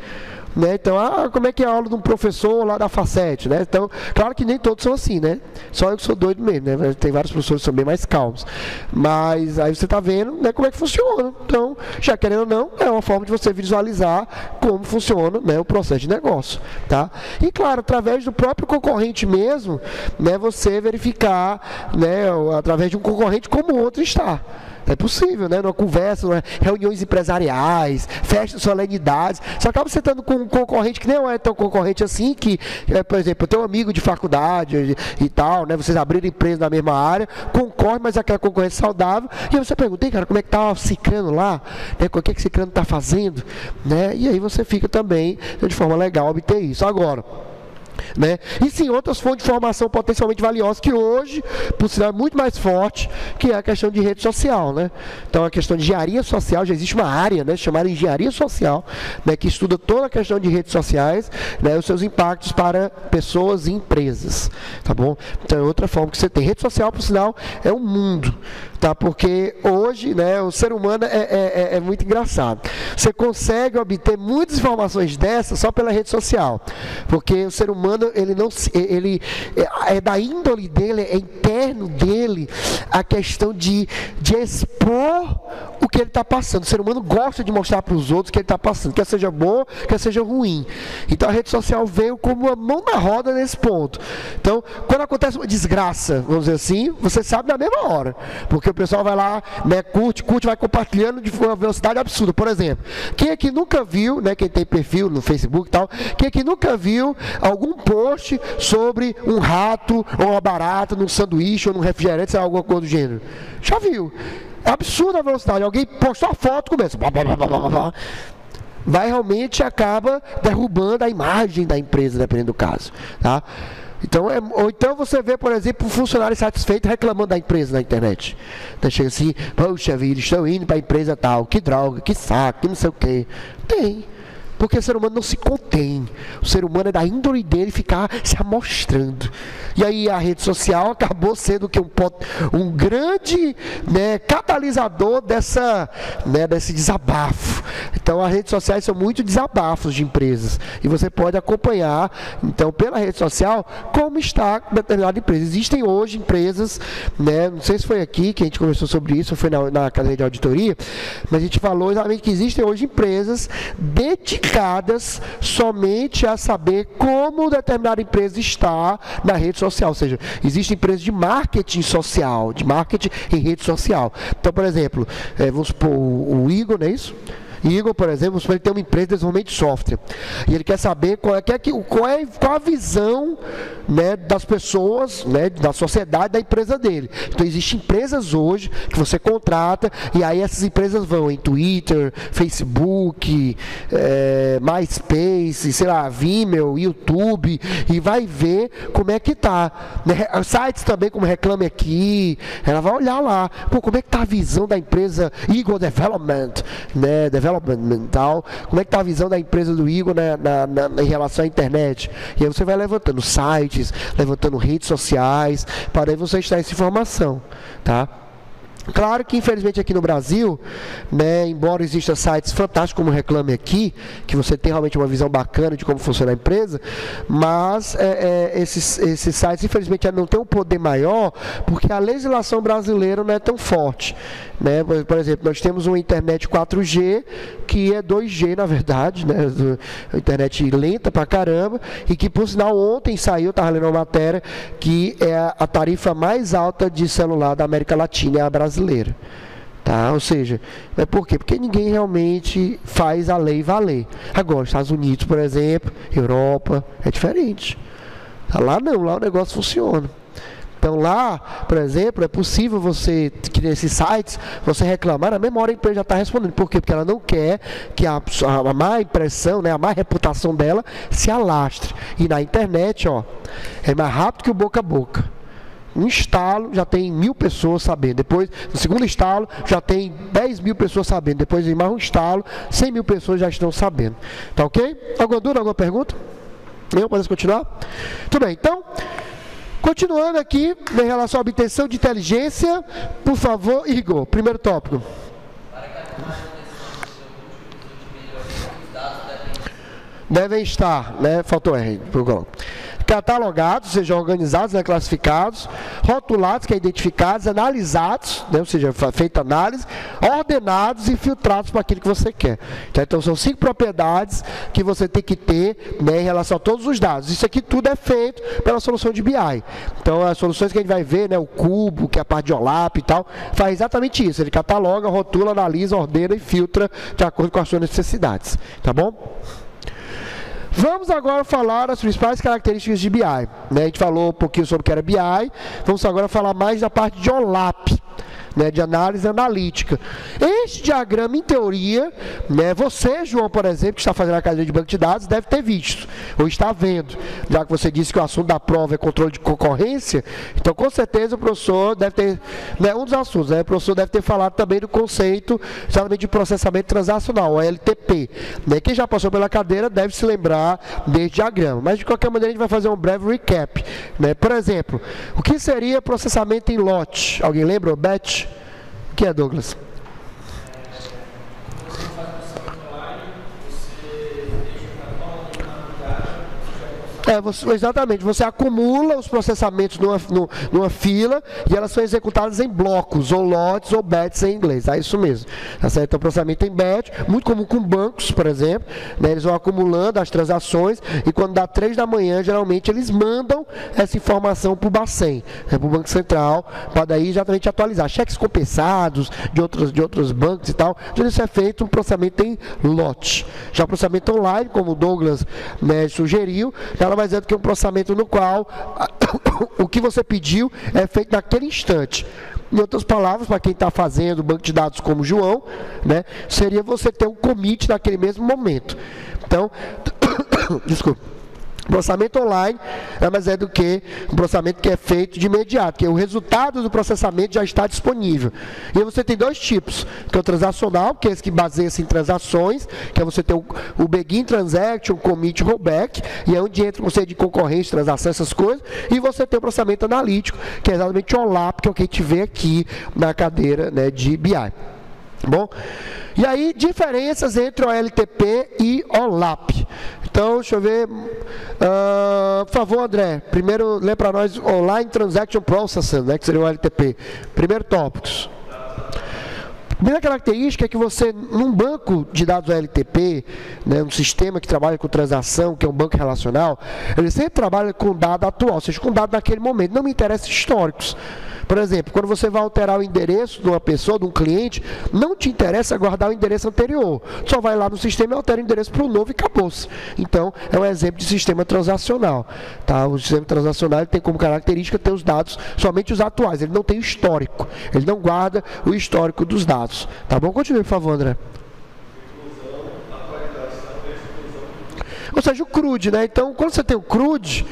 né? Então, como é que é a aula de um professor lá da Facete, né? Então, claro que nem todos são assim, né? Só eu que sou doido mesmo, né? Tem vários professores que são bem mais calmos. Mas aí você está vendo, né, como é que funciona. Então, já querendo ou não, é uma forma de você visualizar como funciona, né, o processo de negócio, tá? E claro, através do próprio concorrente mesmo, né, você verificar, né, através de um concorrente como o outro está. É possível, né? Numa conversa, reuniões empresariais, festas, solenidades. Você acaba sentando com um concorrente que não é tão concorrente assim, que, por exemplo, eu tenho um amigo de faculdade e tal, né? Vocês abriram empresa na mesma área, concorre, mas aquela concorrência saudável. E aí você pergunta, cara, como é que tá o Cicrano lá? Né? O que é que o Cicrano está fazendo? Né? E aí você fica também, de forma legal, obter isso. Agora, né? E sim, outras fontes de informação potencialmente valiosas que hoje, por sinal, é muito mais forte, que é a questão de rede social, né? Então a questão de engenharia social, já existe uma área, né, chamada engenharia social, né, que estuda toda a questão de redes sociais, né, os seus impactos para pessoas e empresas, tá bom? Então é outra forma que você tem. Rede social, por sinal, é um mundo, tá? Porque hoje, né, o ser humano é muito engraçado. Você consegue obter muitas informações dessas só pela rede social, porque o ser humano, ele é da índole dele, é interno dele a questão de expor o que ele está passando. O ser humano gosta de mostrar para os outros o que ele está passando, quer seja bom, quer seja ruim. Então a rede social veio como uma mão na roda nesse ponto. Então, quando acontece uma desgraça, vamos dizer assim, você sabe na mesma hora, porque o pessoal vai lá, né, curte, vai compartilhando de uma velocidade absurda. Por exemplo, quem aqui nunca viu, né, quem tem perfil no Facebook e tal, quem aqui nunca viu algum post sobre um rato ou uma barata num sanduíche ou num refrigerante, sei lá, alguma coisa do gênero? Já viu? É absurda a velocidade. Alguém postou a foto, começa. Vai realmente acaba derrubando a imagem da empresa, dependendo do caso, tá? Então, ou então você vê, por exemplo, um funcionário insatisfeito reclamando da empresa na internet. Então chega assim, poxa vida, estou indo para a empresa tal, que droga, que saco, que não sei o quê. Tem. Porque o ser humano não se contém. O ser humano é da índole dele ficar se amostrando. E aí a rede social acabou sendo que um grande, né, catalisador desse desabafo. Então as redes sociais são muito desabafos de empresas. E você pode acompanhar, então, pela rede social, como está determinada empresa. Existem hoje empresas, né, não sei se foi aqui que a gente conversou sobre isso, ou foi na cadeia de auditoria, mas a gente falou exatamente que existem hoje empresas dedicadas somente a saber como determinada empresa está na rede social, ou seja, existem empresas de marketing social, de marketing em rede social. Então, por exemplo, vamos supor o Igor, não é isso? Igor, por exemplo, ele tem uma empresa de desenvolvimento de software e ele quer saber qual a visão, né, das pessoas, né, da sociedade, da empresa dele. Então existem empresas hoje que você contrata e aí essas empresas vão em Twitter, Facebook, MySpace, sei lá, Vimeo, YouTube, e vai ver como é que tá, né? Sites também como Reclame Aqui, ela vai olhar lá, como é que tá a visão da empresa Igor Development, né, mental, como é que está a visão da empresa do Igor em relação à internet. E aí você vai levantando sites, levantando redes sociais, para aí você extrair essa informação, tá? Claro que, infelizmente, aqui no Brasil, né, embora existam sites fantásticos como Reclame Aqui, que você tem realmente uma visão bacana de como funciona a empresa, mas esses sites, infelizmente, não têm um poder maior, porque a legislação brasileira não é tão forte, né? Por exemplo, nós temos uma internet 4G, que é 2G, na verdade, né? Uma internet lenta pra caramba, e que, por sinal, ontem saiu, eu estava lendo uma matéria, que é a tarifa mais alta de celular da América Latina, é a brasileira. Tá? Ou seja, por quê? Porque ninguém realmente faz a lei valer. Agora, Estados Unidos, por exemplo, Europa, é diferente. Lá não, lá o negócio funciona. Então lá, por exemplo, é possível você, que nesses sites, você reclamar, na mesma hora a empresa já está respondendo. Por quê? Porque ela não quer que a má impressão, né, a má reputação dela se alastre. E na internet, ó, é mais rápido que o boca a boca. Um estalo já tem 1000 pessoas sabendo. Depois, no segundo estalo, já tem 10.000 pessoas sabendo. Depois de mais um estalo, 100.000 pessoas já estão sabendo. Tá ok? Alguma dúvida, alguma pergunta? Não? Podemos continuar? Tudo bem, então, continuando aqui, em relação à obtenção de inteligência, por favor, Igor, primeiro tópico. devem estar, né? Faltou R. Catalogados, ou seja, organizados, né? Classificados, rotulados, que é identificados, analisados, né? Ou seja, feita análise, ordenados e filtrados para aquilo que você quer. Então, são 5 propriedades que você tem que ter, né, em relação a todos os dados. Isso aqui tudo é feito pela solução de BI. Então, as soluções que a gente vai ver, né, o Cubo, que é a parte de OLAP e tal, faz exatamente isso. Ele cataloga, rotula, analisa, ordena e filtra de acordo com as suas necessidades. Tá bom? Vamos agora falar das principais características de BI. Né? A gente falou um pouquinho sobre o que era BI, vamos agora falar mais da parte de OLAP, né, de análise analítica. Este diagrama, em teoria, né, você, João, por exemplo, que está fazendo a cadeira de banco de dados, deve ter visto, ou está vendo, já que você disse que o assunto da prova é controle de concorrência, então com certeza o professor deve ter, né, um dos assuntos, né, o professor deve ter falado também do conceito exatamente de processamento transacional, o LTP. Né, quem já passou pela cadeira deve se lembrar deste diagrama, mas de qualquer maneira a gente vai fazer um breve recap. Né? Por exemplo, o que seria processamento em lote? Alguém lembra, o batch? O que é, Douglas? Exatamente, você acumula os processamentos numa fila e elas são executadas em blocos, ou lotes, ou batches em inglês, é isso mesmo. Tá certo? Então, processamento em batch, muito comum com bancos, por exemplo, né? Eles vão acumulando as transações e quando dá 3 da manhã, geralmente eles mandam essa informação para o Bacen, né? Para o Banco Central, para daí exatamente atualizar. Cheques compensados de outros bancos e tal, tudo isso é feito um processamento em lote. Já o processamento online, como o Douglas, né, sugeriu, ela vai dizer que é um processamento no qual o que você pediu é feito naquele instante. Em outras palavras, para quem está fazendo banco de dados como o João, né, seria você ter um commit naquele mesmo momento. Então, desculpa. Processamento online é mais do que um processamento que é feito de imediato, que o resultado do processamento já está disponível. E aí você tem 2 tipos, que é o transacional, que é esse que baseia-se em transações, que é você ter o begin transaction, commit, rollback, e é onde entra o conceito de concorrência, transação, essas coisas, e você tem o processamento analítico, que é exatamente o OLAP, que é o que a gente vê aqui na cadeira, né, de BI. Bom, e aí diferenças entre o LTP e OLAP. Então, deixa eu ver, por favor, André, primeiro lê para nós Online Transaction Processing, né, que seria o LTP. Primeiro tópicos. A primeira característica é que você, num banco de dados LTP, né, um sistema que trabalha com transação, que é um banco relacional, ele sempre trabalha com dado atual, ou seja, com dado naquele momento, não me interessa históricos. Por exemplo, quando você vai alterar o endereço de uma pessoa, de um cliente, não te interessa guardar o endereço anterior. Só vai lá no sistema e altera o endereço para o novo e acabou-se. Então, é um exemplo de sistema transacional. Tá? O sistema transacional ele tem como característica ter os dados, somente os atuais. Ele não tem o histórico. Ele não guarda o histórico dos dados. Tá bom? Continue, por favor, André. Ou seja, o CRUD, né? Então, quando você tem o CRUD,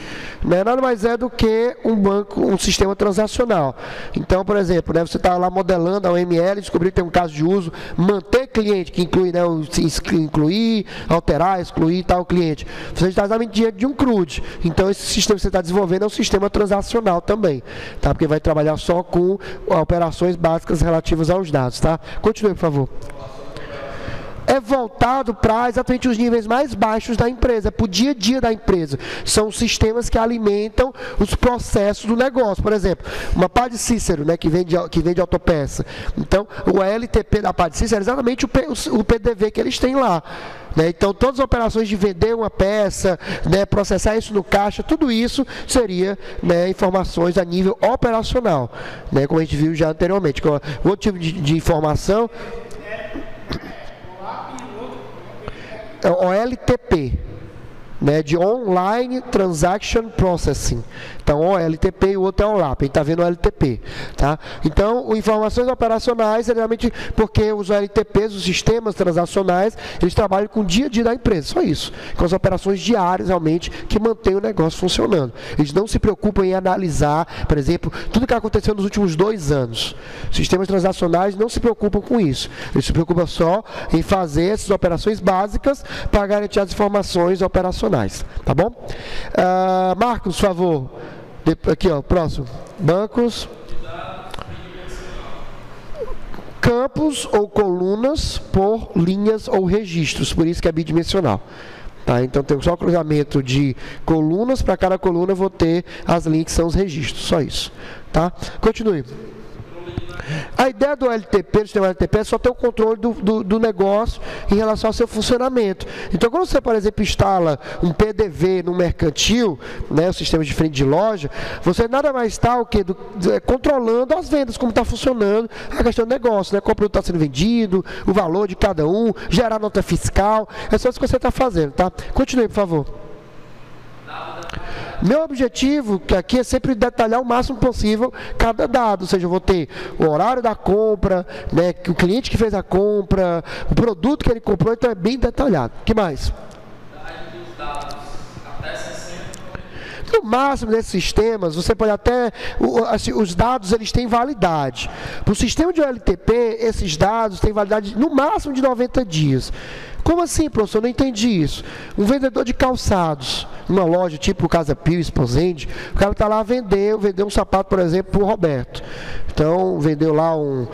né, nada mais é do que um banco, um sistema transacional. Então, por exemplo, né, você está lá modelando a OML, descobriu que tem um caso de uso, manter cliente, que inclui, né, incluir, alterar, excluir tal cliente. Você está exatamente diante de um CRUD. Então, esse sistema que você está desenvolvendo é um sistema transacional também, tá? Porque vai trabalhar só com operações básicas relativas aos dados, tá? Continue, por favor. É voltado para exatamente os níveis mais baixos da empresa, para o dia a dia da empresa. São sistemas que alimentam os processos do negócio. Por exemplo, uma pá de Cícero, né, que vende autopeça. Então, o LTP da pá de Cícero é exatamente o PDV que eles têm lá. Né? Então, todas as operações de vender uma peça, né, processar isso no caixa, tudo isso seria, né, informações a nível operacional, né, como a gente viu já anteriormente. O outro tipo de informação... OLTP, né, de Online Transaction Processing. Então, OLTP e o outro é OLAP. A gente está vendo o LTP. Tá? Então, informações operacionais, geralmente, porque os LTPs, os sistemas transacionais, eles trabalham com o dia a dia da empresa. Só isso. Com as operações diárias, realmente, que mantêm o negócio funcionando. Eles não se preocupam em analisar, por exemplo, tudo que aconteceu nos últimos 2 anos. Sistemas transacionais não se preocupam com isso. Eles se preocupam só em fazer essas operações básicas para garantir as informações operacionais. Tá bom? Marcos, por favor. Aqui, ó, próximo. Bancos. Campos ou colunas por linhas ou registros. Por isso que é bidimensional. Tá? Então tem só cruzamento de colunas, para cada coluna eu vou ter as linhas que são os registros, só isso. Tá? Continue. A ideia do LTP, do sistema LTP, é só ter o controle do negócio em relação ao seu funcionamento. Então, quando você, por exemplo, instala um PDV no mercantil, né, o sistema de frente de loja, você nada mais está controlando as vendas, como está funcionando a questão do negócio, né, qual produto está sendo vendido, o valor de cada um, gerar nota fiscal, é só isso que você está fazendo, tá? Continue, por favor. Meu objetivo aqui é sempre detalhar o máximo possível cada dado, ou seja, eu vou ter o horário da compra, né, o cliente que fez a compra, o produto que ele comprou, então é bem detalhado. O que mais? No máximo desses sistemas, você pode até, os dados eles têm validade. Para o sistema de OLTP, esses dados têm validade no máximo de 90 dias. Como assim, professor? Eu não entendi isso. Um vendedor de calçados, numa loja tipo Casa Pio, Esposende, o cara está lá vendeu um sapato, por exemplo, para o Roberto. Então, vendeu lá um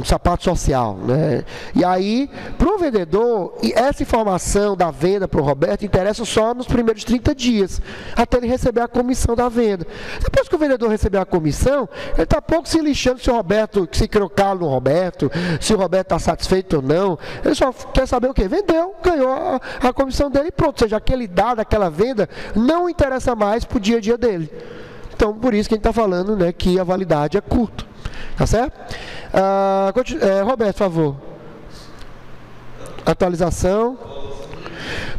sapato social, né? E aí, para o vendedor, essa informação da venda para o Roberto interessa só nos primeiros 30 dias, até ele receber a comissão da venda. Depois que o vendedor receber a comissão, ele está pouco se lixando se o Roberto, se criou calo no Roberto, se o Roberto está satisfeito ou não. Ele só quer saber o quê? Vendeu, ganhou a comissão dele e pronto. Ou seja, aquele dado, aquela venda, não interessa mais para o dia a dia dele. Então, por isso que a gente está falando, né, que a validade é curta. Tá certo? Roberto, por favor. Atualização.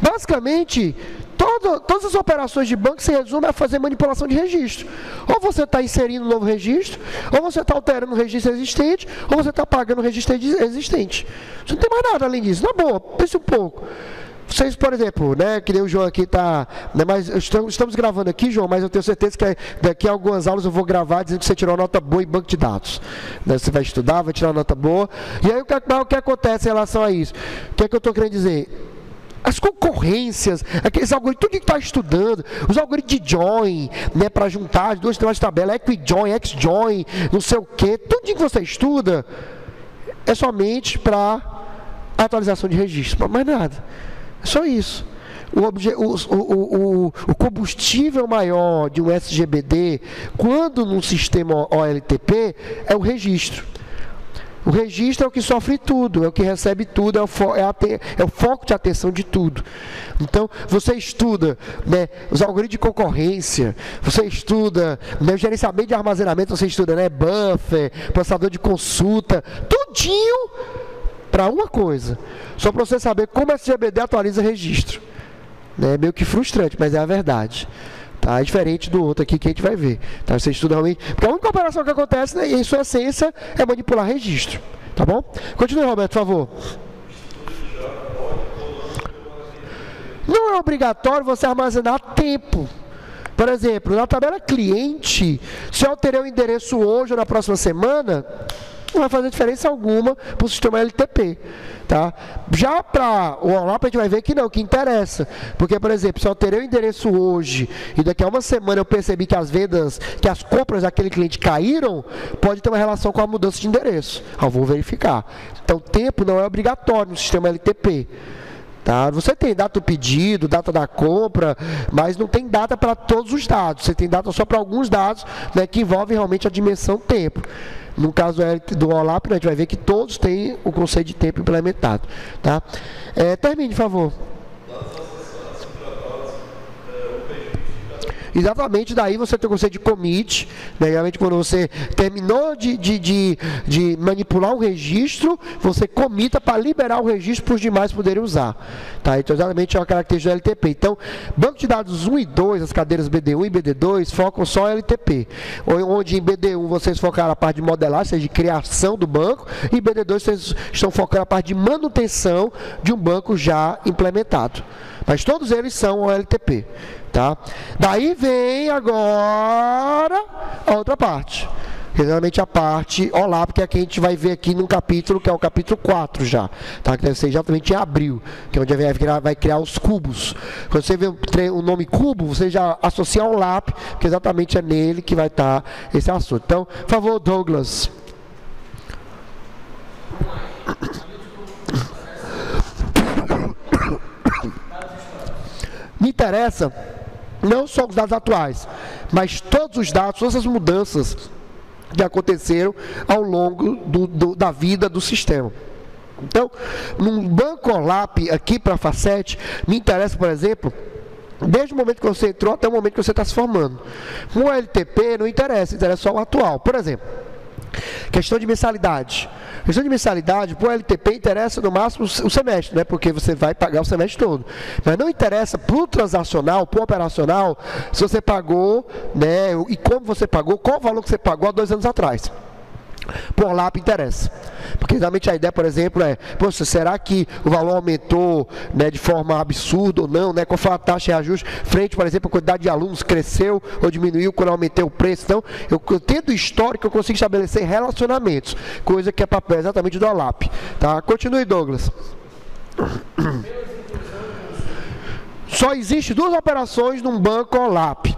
Basicamente, todas as operações de banco se resumem a fazer manipulação de registro. Ou você está inserindo um novo registro, ou você está alterando um registro existente, ou você está apagando um registro existente. Você não tem mais nada além disso. Na boa, pense um pouco. Vocês, por exemplo, né, que nem o João aqui está, né, mas estamos gravando aqui, João, mas eu tenho certeza que daqui a algumas aulas eu vou gravar dizendo que você tirou uma nota boa em banco de dados. Né, você vai estudar, vai tirar uma nota boa. E aí o que acontece em relação a isso? O que é que eu estou querendo dizer? As concorrências, aqueles algoritmos, tudo que está estudando, os algoritmos de join, né, para juntar duas tabelas, equi-join, x-join, não sei o que, tudo que você estuda é somente para atualização de registro, mais nada. É só isso. O combustível maior de um SGBD, quando num sistema OLTP, é o registro. O registro é o que sofre tudo, é o que recebe tudo, é o foco de atenção de tudo. Então, você estuda, né, os algoritmos de concorrência, você estuda, né, o gerenciamento de armazenamento, você estuda, né, buffer, processador de consulta, tudinho para uma coisa, só para você saber como a SGBD atualiza registro. É meio que frustrante, mas é a verdade. Tá? É diferente do outro aqui que a gente vai ver. Tá? Você estuda realmente. Porque a única operação que acontece, né, em sua essência, é manipular registro. Tá bom? Continue, Roberto, por favor. Não é obrigatório você armazenar tempo. Por exemplo, na tabela cliente, se eu alterei o endereço hoje ou na próxima semana, não vai fazer diferença alguma para o sistema LTP, tá? Já para o OLAP a gente vai ver que não, que interessa, porque, por exemplo, se eu alterei o endereço hoje e daqui a uma semana eu percebi que as vendas, que as compras daquele cliente caíram, pode ter uma relação com a mudança de endereço. Eu vou verificar. Então, tempo não é obrigatório no sistema LTP. Tá? Você tem data do pedido, data da compra, mas não tem data para todos os dados. Você tem data só para alguns dados, né, que envolvem realmente a dimensão tempo. No caso do OLAP, a gente vai ver que todos têm o conceito de tempo implementado. Tá? Termine, por favor. Exatamente, daí você tem o conceito de commit, né? Realmente quando você terminou de manipular um registro, você commita para liberar o registro para os demais poderem usar. Tá? Então, exatamente é uma característica do LTP. Então, banco de dados 1 e 2, as cadeiras BD1 e BD2, focam só em LTP. Onde em BD1 vocês focaram na parte de modelagem, ou seja, de criação do banco, e em BD2 vocês estão focando na parte de manutenção de um banco já implementado. Mas todos eles são OLTP. Tá? Daí vem agora a outra parte. Geralmente a parte OLAP, que é a que a gente vai ver aqui num capítulo, que é o capítulo 4 já. Tá? Que deve ser exatamente em abril, que é onde vai criar os cubos. Quando você vê o nome cubo, você já associa ao OLAP, que exatamente é nele que vai estar esse assunto. Então, por favor, Douglas. Me interessa não só os dados atuais, mas todos os dados, todas as mudanças que aconteceram ao longo da vida do sistema. Então, num banco OLAP aqui para a Facet, me interessa, por exemplo, desde o momento que você entrou até o momento que você está se formando. No LTP não interessa, interessa só o atual. Por exemplo, questão de mensalidade. Questão de mensalidade, para o LTP interessa no máximo o semestre, né? Porque você vai pagar o semestre todo. Mas não interessa para o transacional, para o operacional, se você pagou, né? E como você pagou, qual o valor que você pagou há 2 anos atrás. Por LAP interessa. Porque realmente a ideia, por exemplo, é, poxa, será que o valor aumentou, né, de forma absurda ou não, né? Qual foi a taxa de ajuste frente, por exemplo, a quantidade de alunos cresceu ou diminuiu quando eu aumentei o preço. Então, eu tendo histórico, eu consigo estabelecer relacionamentos, coisa que é papel exatamente do OLAP. Tá? Continue, Douglas. Só existe 2 operações num banco OLAP.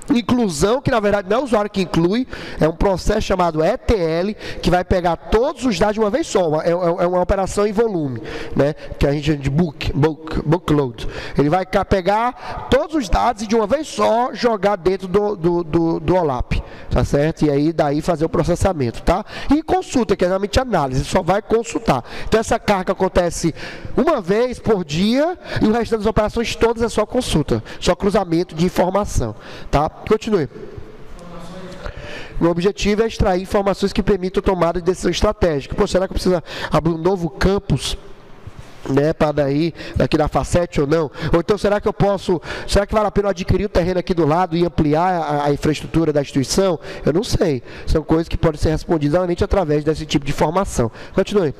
Inclusão, que na verdade não é o usuário que inclui, é um processo chamado ETL, que vai pegar todos os dados de uma vez só, é uma operação em volume, né? Que a gente chama de bookload. Ele vai pegar todos os dados e de uma vez só jogar dentro do OLAP, tá certo? E aí daí fazer o processamento, tá? E consulta, que é realmente análise, só vai consultar. Então essa carga acontece uma vez por dia e o restante das operações todas é só consulta, só cruzamento de informação, tá? Continue. O objetivo é extrair informações que permitam tomada de decisão estratégica. Pô, será que eu preciso abrir um novo campus, né, para daqui da Facet ou não? Ou então será que vale a pena adquirir o terreno aqui do lado e ampliar a infraestrutura da instituição? Eu não sei. São coisas que podem ser respondidas somente através desse tipo de informação. Continue.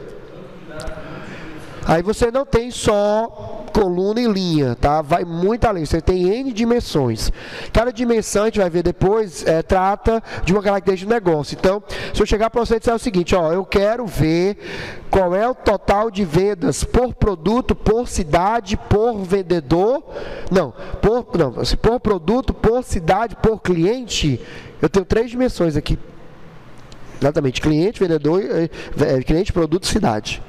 Aí você não tem só coluna e linha, tá? Vai muito além, você tem N dimensões. Cada dimensão, a gente vai ver depois, trata de uma característica do negócio. Então, se eu chegar para você e disser o seguinte, ó, eu quero ver qual é o total de vendas por produto, por cidade, por vendedor, por produto, por cidade, por cliente, eu tenho 3 dimensões aqui. Exatamente, cliente, vendedor, cliente, produto, cidade.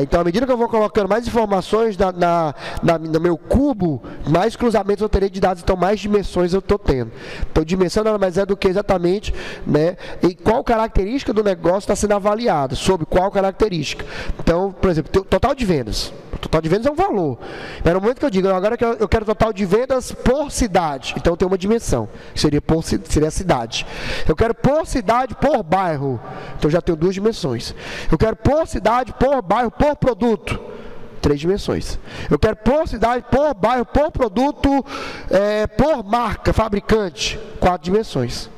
Então, à medida que eu vou colocando mais informações no meu cubo, mais cruzamentos eu terei de dados, então mais dimensões eu estou tendo. Então, dimensão nada mais é do que exatamente, né, em qual característica do negócio está sendo avaliada, sobre qual característica. Então, por exemplo, total de vendas. O total de vendas é um valor. Mas no momento que eu digo, agora eu quero total de vendas por cidade, então tem uma dimensão, que seria a cidade. Eu quero por cidade, por bairro, então já tenho 2 dimensões. Eu quero por cidade, por bairro, por produto, 3 dimensões. Eu quero por cidade, por bairro, por produto, por marca, fabricante, 4 dimensões.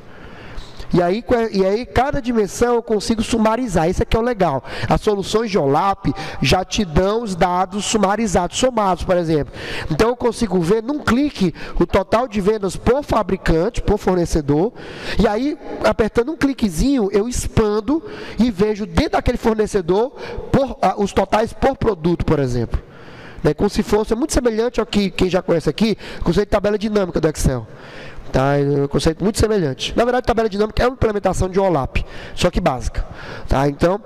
E aí, cada dimensão eu consigo sumarizar. Isso aqui é o legal. As soluções de OLAP já te dão os dados sumarizados, somados, por exemplo. Então eu consigo ver num clique o total de vendas por fabricante, por fornecedor. E aí, apertando um cliquezinho, eu expando e vejo dentro daquele fornecedor os totais por produto, por exemplo. Como se fosse muito semelhante ao que quem já conhece aqui, o conceito de tabela dinâmica do Excel. Tá, é um conceito muito semelhante. Na verdade, tabela dinâmica é uma implementação de OLAP, só que básica. Tá? Então,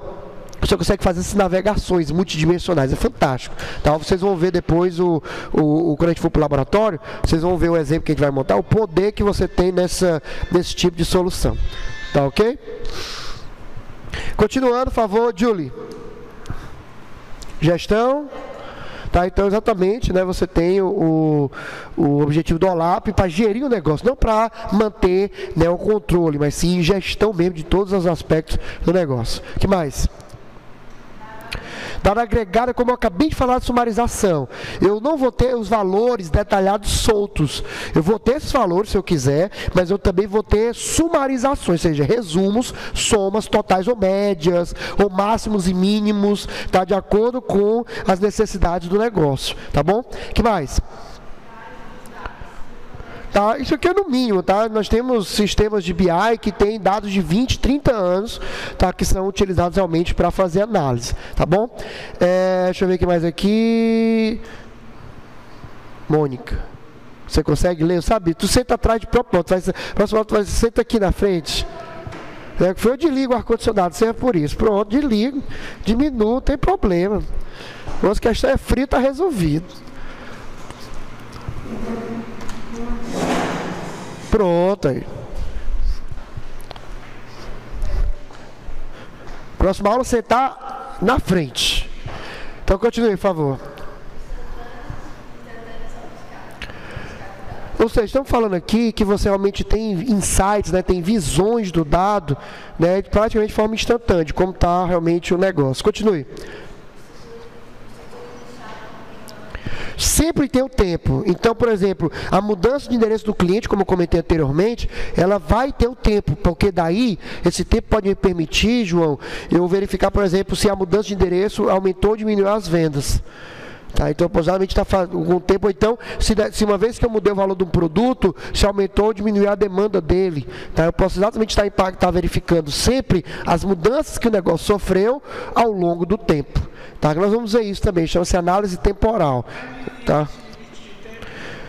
você consegue fazer essas navegações multidimensionais, é fantástico. Tá? Vocês vão ver depois, quando a gente for para o laboratório, vocês vão ver o exemplo que a gente vai montar, o poder que você tem nesse tipo de solução. Tá ok? Continuando, por favor, Julie. Gestão. Tá, então, exatamente, né, você tem o objetivo do OLAP para gerir o negócio, não para manter, né, o controle, mas sim gestão mesmo de todos os aspectos do negócio. O que mais? Dado agregado, como eu acabei de falar de sumarização, eu não vou ter os valores detalhados soltos. Eu vou ter esses valores se eu quiser, mas eu também vou ter sumarizações, ou seja, resumos, somas totais ou médias, ou máximos e mínimos, tá, de acordo com as necessidades do negócio, tá bom? O que mais? Tá, isso aqui é no mínimo, tá? Nós temos sistemas de BI que têm dados de 20, 30 anos, tá? Que são utilizados realmente para fazer análise, tá bom? Deixa eu ver o que mais aqui. Mônica, você consegue ler? Sabe, tu senta atrás de próprio próximo, senta aqui na frente. Eu desligo o ar-condicionado, serve por isso. Pronto, desligo, diminuo, não tem problema. Nossa questão é frio, está resolvido. Pronto aí. Próxima aula você está na frente. Então continue, por favor. Ou seja, estamos falando aqui que você realmente tem insights, né, tem visões do dado, né, praticamente de forma instantânea, de como está realmente o negócio. Continue. Sempre tem o tempo. Então, por exemplo, a mudança de endereço do cliente, como eu comentei anteriormente, ela vai ter o tempo, porque daí, esse tempo pode me permitir, João, eu verificar, por exemplo, se a mudança de endereço aumentou ou diminuiu as vendas. Tá, então, possivelmente está com o tempo, então, se uma vez que eu mudei o valor de um produto, se aumentou ou diminuiu a demanda dele. Tá, eu posso exatamente estar verificando sempre as mudanças que o negócio sofreu ao longo do tempo. Tá, nós vamos ver isso também, chama-se análise temporal. Tá?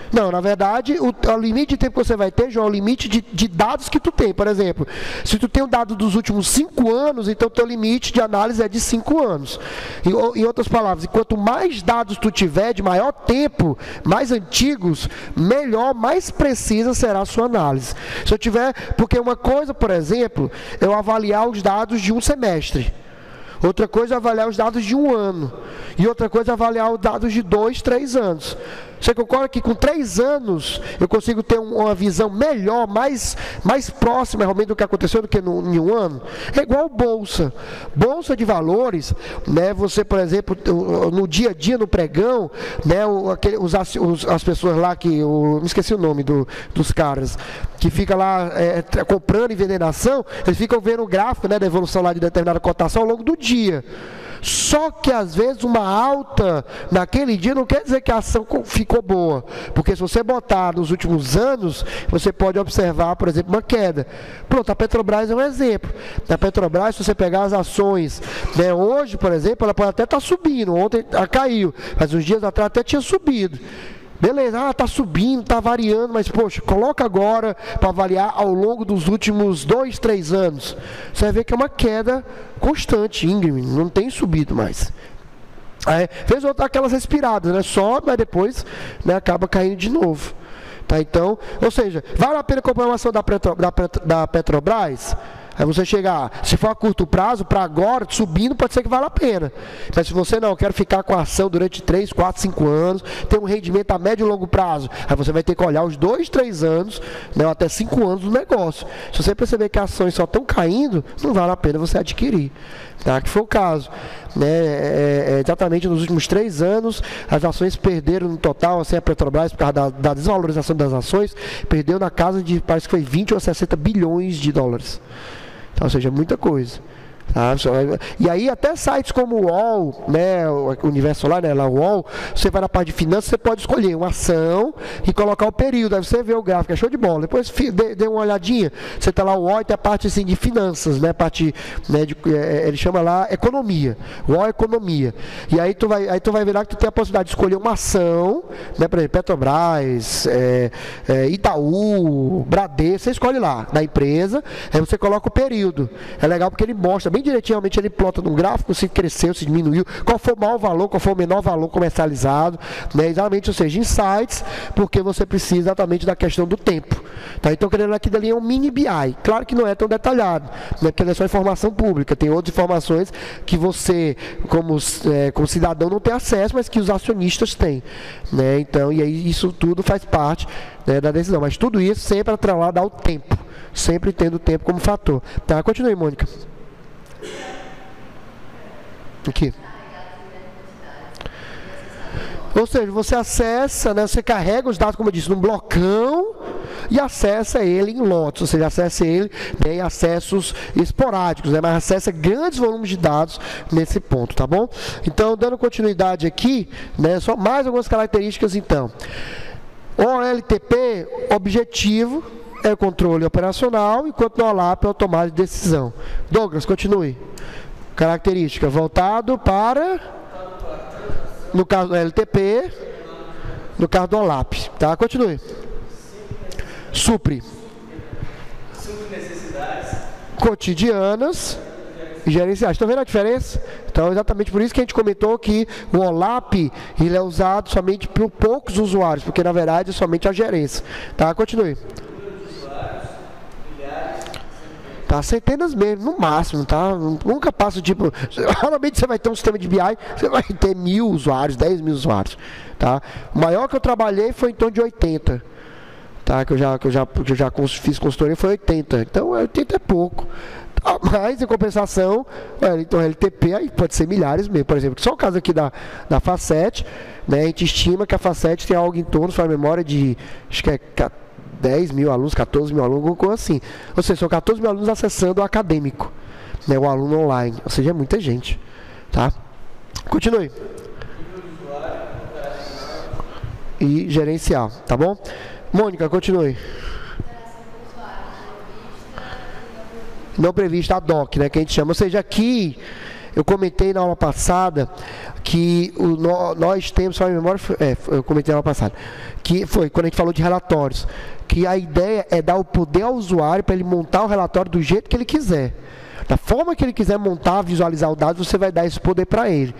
Não, na verdade, o limite de tempo que você vai ter, João, é o limite de dados que tu tem. Por exemplo, se tu tem um dado dos últimos 5 anos, então o teu limite de análise é de 5 anos. Em outras palavras, quanto mais dados tu tiver, de maior tempo, mais antigos, melhor, mais precisa será a sua análise. Se eu tiver, porque uma coisa, por exemplo, é eu avaliar os dados de um semestre. Outra coisa é avaliar os dados de 1 ano. E outra coisa é avaliar os dados de 2, 3 anos. Você concorda que com 3 anos eu consigo ter uma visão melhor, mais próxima realmente do que aconteceu do que em 1 ano? É igual bolsa. Bolsa de valores, né? Você, por exemplo, no dia a dia, no pregão, né? As pessoas lá que... me esqueci o nome dos caras, que fica lá comprando e vendendo ação, eles ficam vendo o gráfico, né, da evolução lá de determinada cotação ao longo do dia. Só que às vezes uma alta naquele dia não quer dizer que a ação ficou boa, porque se você botar nos últimos anos, você pode observar, por exemplo, uma queda. Pronto, a Petrobras é um exemplo. Na Petrobras, se você pegar as ações, né, hoje, por exemplo, ela pode até estar subindo, ontem ela caiu, mas uns dias atrás até tinha subido. Beleza, está subindo, está variando, mas poxa, coloca agora para avaliar ao longo dos últimos 2, 3 anos. Você vai ver que é uma queda constante, íngreme, não tem subido mais. Fez aquelas respiradas, né? Sobe, mas depois, né, acaba caindo de novo. Tá, então, ou seja, vale a pena comprar uma ação da Petrobras? Aí você chegar, se for a curto prazo, para agora, subindo, pode ser que vale a pena. Mas se você não, quero ficar com a ação durante 3, 4, 5 anos, ter um rendimento a médio e longo prazo, aí você vai ter que olhar os 2, 3 anos, né, até 5 anos do negócio. Se você perceber que as ações só estão caindo, não vale a pena você adquirir. Tá? Que foi o caso. Né? Exatamente nos últimos 3 anos, as ações perderam no total, assim, a Petrobras, por causa da desvalorização das ações, perdeu na casa de, parece que foi 20 ou 60 bilhões de dólares. Então, ou seja, muita coisa. Tá? E aí até sites como o UOL, né, o Universo lá, né, lá o UOL, você vai na parte de finanças, você pode escolher uma ação e colocar o período, aí você vê o gráfico, é show de bola. Depois dê uma olhadinha, você está lá o UOL e tem a parte assim, de finanças, né, parte, né, ele chama lá economia, UOL é economia. E aí tu vai ver lá que tu tem a possibilidade de escolher uma ação, né, por exemplo, Petrobras, Itaú, Bradesco, você escolhe lá, da empresa, aí você coloca o período. É legal porque ele mostra bem direitinho, realmente ele plota num gráfico se cresceu, se diminuiu, qual foi o maior valor, qual foi o menor valor comercializado, né? Exatamente, ou seja, insights, porque você precisa exatamente da questão do tempo. Tá? Então, querendo aqui dali é um mini BI. Claro que não é tão detalhado, né? Porque é só informação pública, tem outras informações que você, como cidadão, não tem acesso, mas que os acionistas têm. Né? Então, e aí isso tudo faz parte, né, da decisão. Mas tudo isso sempre atrelado ao tempo, sempre tendo o tempo como fator. Tá? Continue, Mônica. Aqui. Ou seja, você acessa, né, você carrega os dados, como eu disse, num blocão e acessa ele em lotes, ou seja, acessa ele, né, em acessos esporádicos, né, mas acessa grandes volumes de dados nesse ponto, tá bom? Então, dando continuidade aqui, né, só mais algumas características então. OLTP, objetivo, é o controle operacional, enquanto no OLAP é o tomada de decisão. Douglas, continue. Característica, voltado para, no caso do LTP, no caso do OLAP. Tá? Continue. Supre necessidades cotidianas e gerenciar. Estão vendo a diferença? Então, exatamente por isso que a gente comentou que o OLAP ele é usado somente por poucos usuários, porque na verdade é somente a gerência. Tá? Continue. Tá, centenas mesmo, no máximo, tá? Nunca passa, tipo, normalmente você vai ter um sistema de BI, você vai ter 1.000 usuários, 10.000 usuários, tá? O maior que eu trabalhei foi em torno de 80, tá? Que eu já fiz consultoria foi 80, então 80 é pouco. Tá? Mas, em compensação, então LTP aí pode ser milhares mesmo, por exemplo, só o caso aqui da Facet, né? A gente estima que a Facet tem algo em torno, sua memória de, acho que é 10.000 alunos, 14.000 alunos, alguma coisa assim. Ou seja, são 14.000 alunos acessando o acadêmico, né, o aluno online. Ou seja, é muita gente. Tá? Continue. E gerencial, tá bom? Mônica, continue. Não prevista a DOC, né, que a gente chama. Ou seja, aqui, eu comentei na aula passada que nós temos, só a memória, eu comentei na aula passada, que foi quando a gente falou de relatórios, que a ideia é dar o poder ao usuário para ele montar o relatório do jeito que ele quiser. Da forma que ele quiser montar, visualizar o dado, você vai dar esse poder para ele.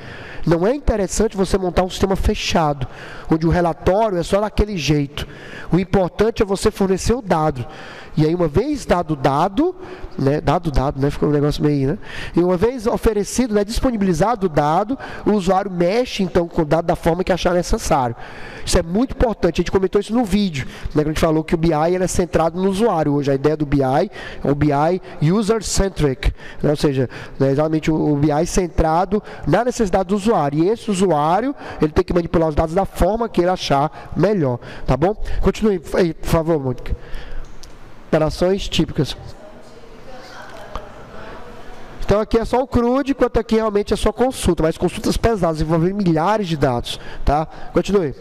Não é interessante você montar um sistema fechado, onde o relatório é só daquele jeito. O importante é você fornecer o dado. E aí, uma vez dado o dado, né, ficou um negócio meio, né? E uma vez oferecido, né, disponibilizado o dado, o usuário mexe, então, com o dado da forma que achar necessário. Isso é muito importante, a gente comentou isso no vídeo, né, quando a gente falou que o BI ele é centrado no usuário. Hoje, a ideia do BI é o BI User-Centric, né, ou seja, né, exatamente o BI centrado na necessidade do usuário. E esse usuário, ele tem que manipular os dados da forma que ele achar melhor, tá bom? Continue aí, por favor, Mônica. Operações típicas. Então aqui é só o CRUD, enquanto aqui realmente é só consulta, mas consultas pesadas, envolvendo milhares de dados, tá? Continue.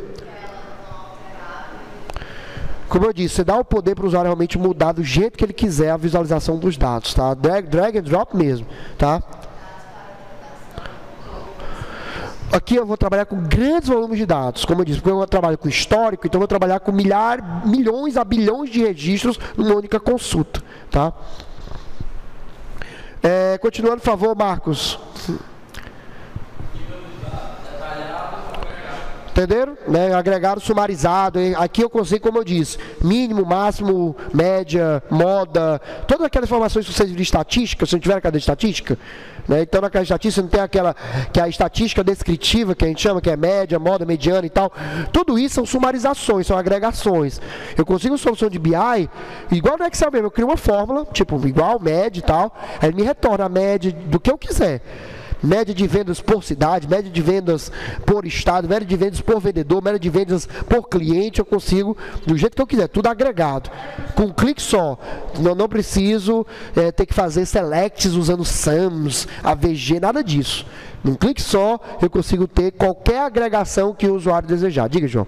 Como eu disse, você dá o poder para o usuário realmente mudar do jeito que ele quiser a visualização dos dados, tá? Drag and drop mesmo, tá? Aqui eu vou trabalhar com grandes volumes de dados, como eu disse, porque eu trabalho com histórico, então eu vou trabalhar com milhões a bilhões de registros numa única consulta, tá? Continuando, por favor, Marcos. Entenderam? Né? Agregado, sumarizado. Aqui eu consigo, como eu disse, mínimo, máximo, média, moda, todas aquelas informações que vocês viram de estatística, se não tiver a cadeia de estatística, né? Então naquela estatística não tem aquela, que é a estatística descritiva, que a gente chama, que é média, moda, mediana e tal. Tudo isso são sumarizações, são agregações. Eu consigo uma solução de BI, igual no Excel mesmo, eu crio uma fórmula, tipo, igual, média e tal, aí ele me retorna a média do que eu quiser. Média de vendas por cidade, média de vendas por estado, média de vendas por vendedor, média de vendas por cliente, eu consigo do jeito que eu quiser, tudo agregado, com um clique só. Não preciso ter que fazer selects usando SUMs, AVG, nada disso. Num clique só, eu consigo ter qualquer agregação que o usuário desejar. Diga, João.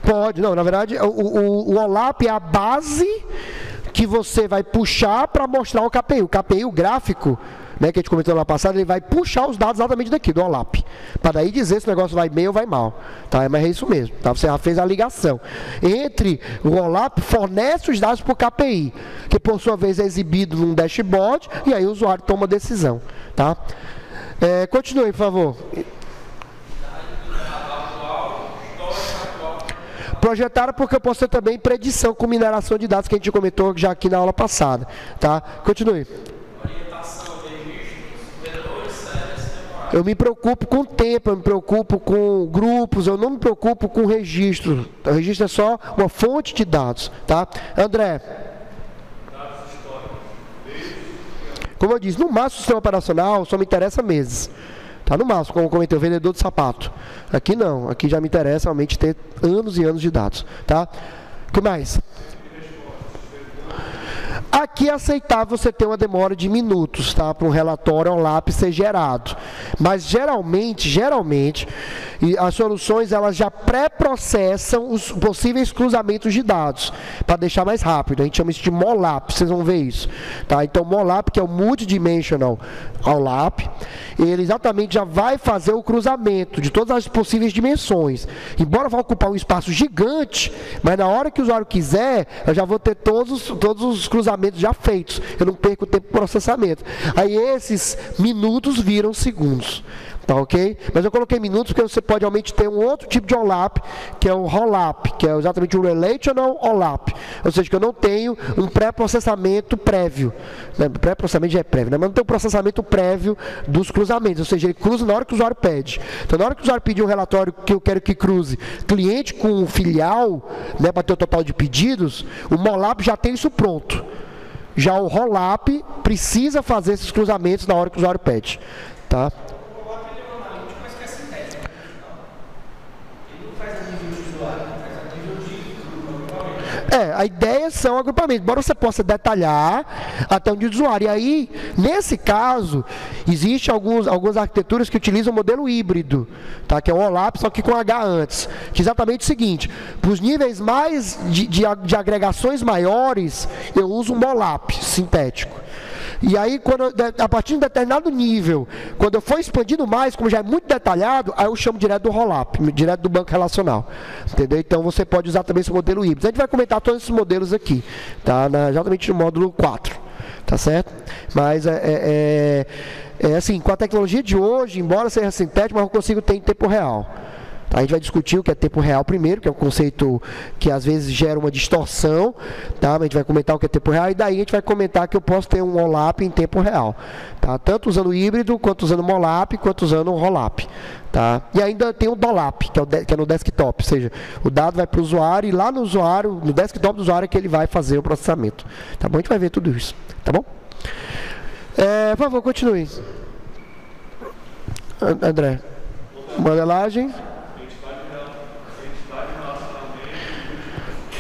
Pode, não, na verdade, o OLAP é a base que você vai puxar para mostrar o KPI. O KPI, o gráfico, né, que a gente comentou lá passado, ele vai puxar os dados exatamente daqui, do OLAP. Para daí dizer se o negócio vai bem ou vai mal. Tá? Mas é isso mesmo. Tá? Você já fez a ligação. Entre o OLAP, fornece os dados para o KPI, que por sua vez é exibido num dashboard, e aí o usuário toma a decisão. Tá? Continue, por favor. Projetaram porque eu posso ter também predição com mineração de dados, que a gente comentou já aqui na aula passada. Tá? Continue. Eu me preocupo com o tempo, eu me preocupo com grupos, eu não me preocupo com registro. O registro é só uma fonte de dados. Tá? André. Como eu disse, no máximo o sistema operacional só me interessa meses. Tá, no máximo, como eu comentei, o vendedor de sapato. Aqui não, aqui já me interessa realmente ter anos e anos de dados. Tá? O que mais? Aqui é aceitável você ter uma demora de minutos, tá? Para um relatório OLAP ser gerado. Mas geralmente, as soluções elas já pré-processam os possíveis cruzamentos de dados, para deixar mais rápido. A gente chama isso de MOLAP, vocês vão ver isso. Tá? Então, MOLAP, que é o Multidimensional OLAP, ele exatamente já vai fazer o cruzamento de todas as possíveis dimensões. Embora vá ocupar um espaço gigante, mas na hora que o usuário quiser, eu já vou ter todos os cruzamentos já feitos. Eu não perco o tempo de processamento. Aí esses minutos viram segundos. Tá, ok? Mas eu coloquei minutos porque você pode realmente ter um outro tipo de OLAP, que é o ROLAP, que é exatamente o Relational OLAP. Ou seja, que eu não tenho um pré-processamento prévio. Né? Pré-processamento já é prévio, né? Mas não tem um processamento prévio dos cruzamentos. Ou seja, ele cruza na hora que o usuário pede. Então, na hora que o usuário pedir um relatório que eu quero que cruze cliente com filial, né, para ter o total de pedidos, o MOLAP já tem isso pronto. Já o ROLAP precisa fazer esses cruzamentos na hora que o usuário pede. Tá? A ideia são agrupamentos, embora você possa detalhar até onde o usuário. E aí, nesse caso, existem algumas arquiteturas que utilizam o modelo híbrido, tá? Que é o OLAP, só que com H antes. Que é exatamente o seguinte, para os níveis mais de agregações maiores, eu uso um MOLAP sintético. E aí, a partir de um determinado nível, quando eu for expandindo mais, como já é muito detalhado, aí eu chamo direto do ROLAP, direto do banco relacional. Entendeu? Então, você pode usar também esse modelo híbrido. A gente vai comentar todos esses modelos aqui, tá? Exatamente no módulo 4, tá certo? Mas, assim, com a tecnologia de hoje, embora seja sintético, mas eu consigo ter em tempo real. A gente vai discutir o que é tempo real primeiro, que é um conceito que às vezes gera uma distorção, tá? A gente vai comentar o que é tempo real e daí a gente vai comentar que eu posso ter um OLAP em tempo real, tá? Tanto usando o híbrido, quanto usando o MOLAP, quanto usando o ROLAP, tá? E ainda tem o DOLAP, que é no desktop, ou seja, o dado vai para o usuário e lá no usuário, no desktop do usuário é que ele vai fazer o processamento, tá bom? A gente vai ver tudo isso, tá bom? Por favor, continue. André, modelagem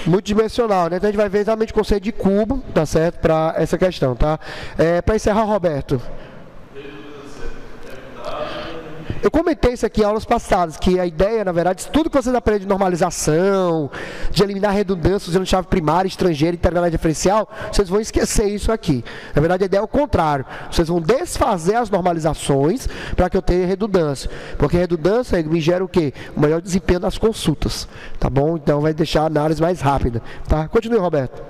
multidimensional, né? Então a gente vai ver exatamente o conceito de cubo, tá certo? Para essa questão, tá? Para encerrar, Roberto. Eu comentei isso aqui em aulas passadas, que a ideia, na verdade, tudo que vocês aprendem de normalização, de eliminar redundância usando chave primária, estrangeira, integralidade diferencial, vocês vão esquecer isso aqui. Na verdade, a ideia é o contrário. Vocês vão desfazer as normalizações para que eu tenha redundância. Porque redundância me gera o quê? O melhor desempenho das consultas. Tá bom? Então vai deixar a análise mais rápida. Tá? Continue, Roberto.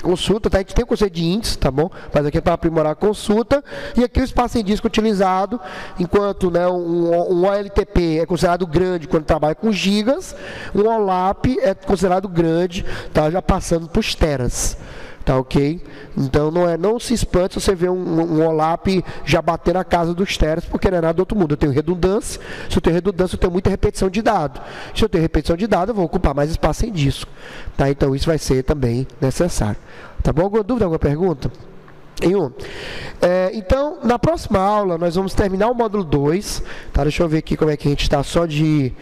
Consulta, tá? A gente tem o conceito de índice, tá bom? Mas aqui é para aprimorar a consulta. E aqui o espaço em disco utilizado, enquanto, né, um OLTP é considerado grande quando trabalha com gigas, um OLAP é considerado grande, tá? Já passando para os teras. Tá, ok? Então não se espante se você vê um OLAP já bater na casa dos teras, porque não é nada do outro mundo. Eu tenho redundância, se eu tenho redundância, eu tenho muita repetição de dado. Se eu tenho repetição de dado, eu vou ocupar mais espaço em disco. Tá? Então isso vai ser também necessário. Tá bom? Alguma dúvida, alguma pergunta? Nenhum? Então, na próxima aula, nós vamos terminar o módulo 2. Tá? Deixa eu ver aqui como é que a gente está só de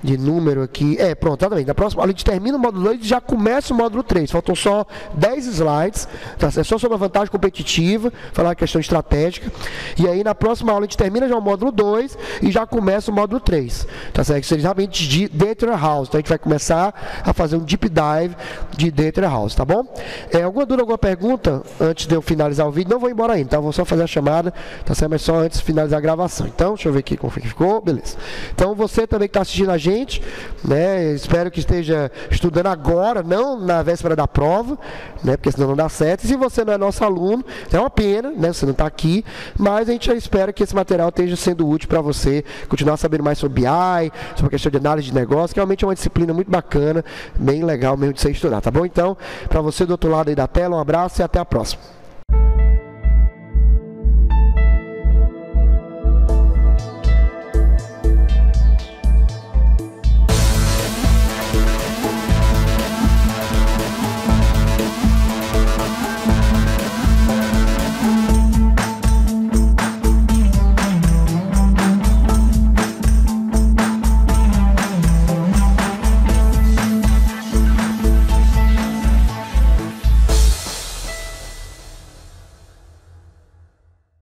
número aqui. Pronto, exatamente. Na próxima aula a gente termina o módulo 2 e já começa o módulo 3. Faltam só 10 slides. Tá? É só sobre a vantagem competitiva, falar a questão estratégica. E aí na próxima aula a gente termina já o módulo 2 e já começa o módulo 3. Tá certo? Isso é exatamente de Data Warehouse. Então a gente vai começar a fazer um deep dive de Data Warehouse, tá bom? Alguma dúvida, alguma pergunta antes de eu finalizar o vídeo? Não vou embora ainda, tá? Vou só fazer a chamada, tá certo? Mas só antes de finalizar a gravação. Então, deixa eu ver aqui como ficou. Beleza. Então você também que está assistindo a gente, né? Espero que esteja estudando agora, não na véspera da prova, né? Porque senão não dá certo. E se você não é nosso aluno, é uma pena, né? Você não está aqui, mas a gente já espera que esse material esteja sendo útil para você continuar sabendo mais sobre BI, sobre a questão de análise de negócio, que realmente é uma disciplina muito bacana, bem legal mesmo de você estudar, tá bom? Então, para você do outro lado aí da tela, um abraço e até a próxima.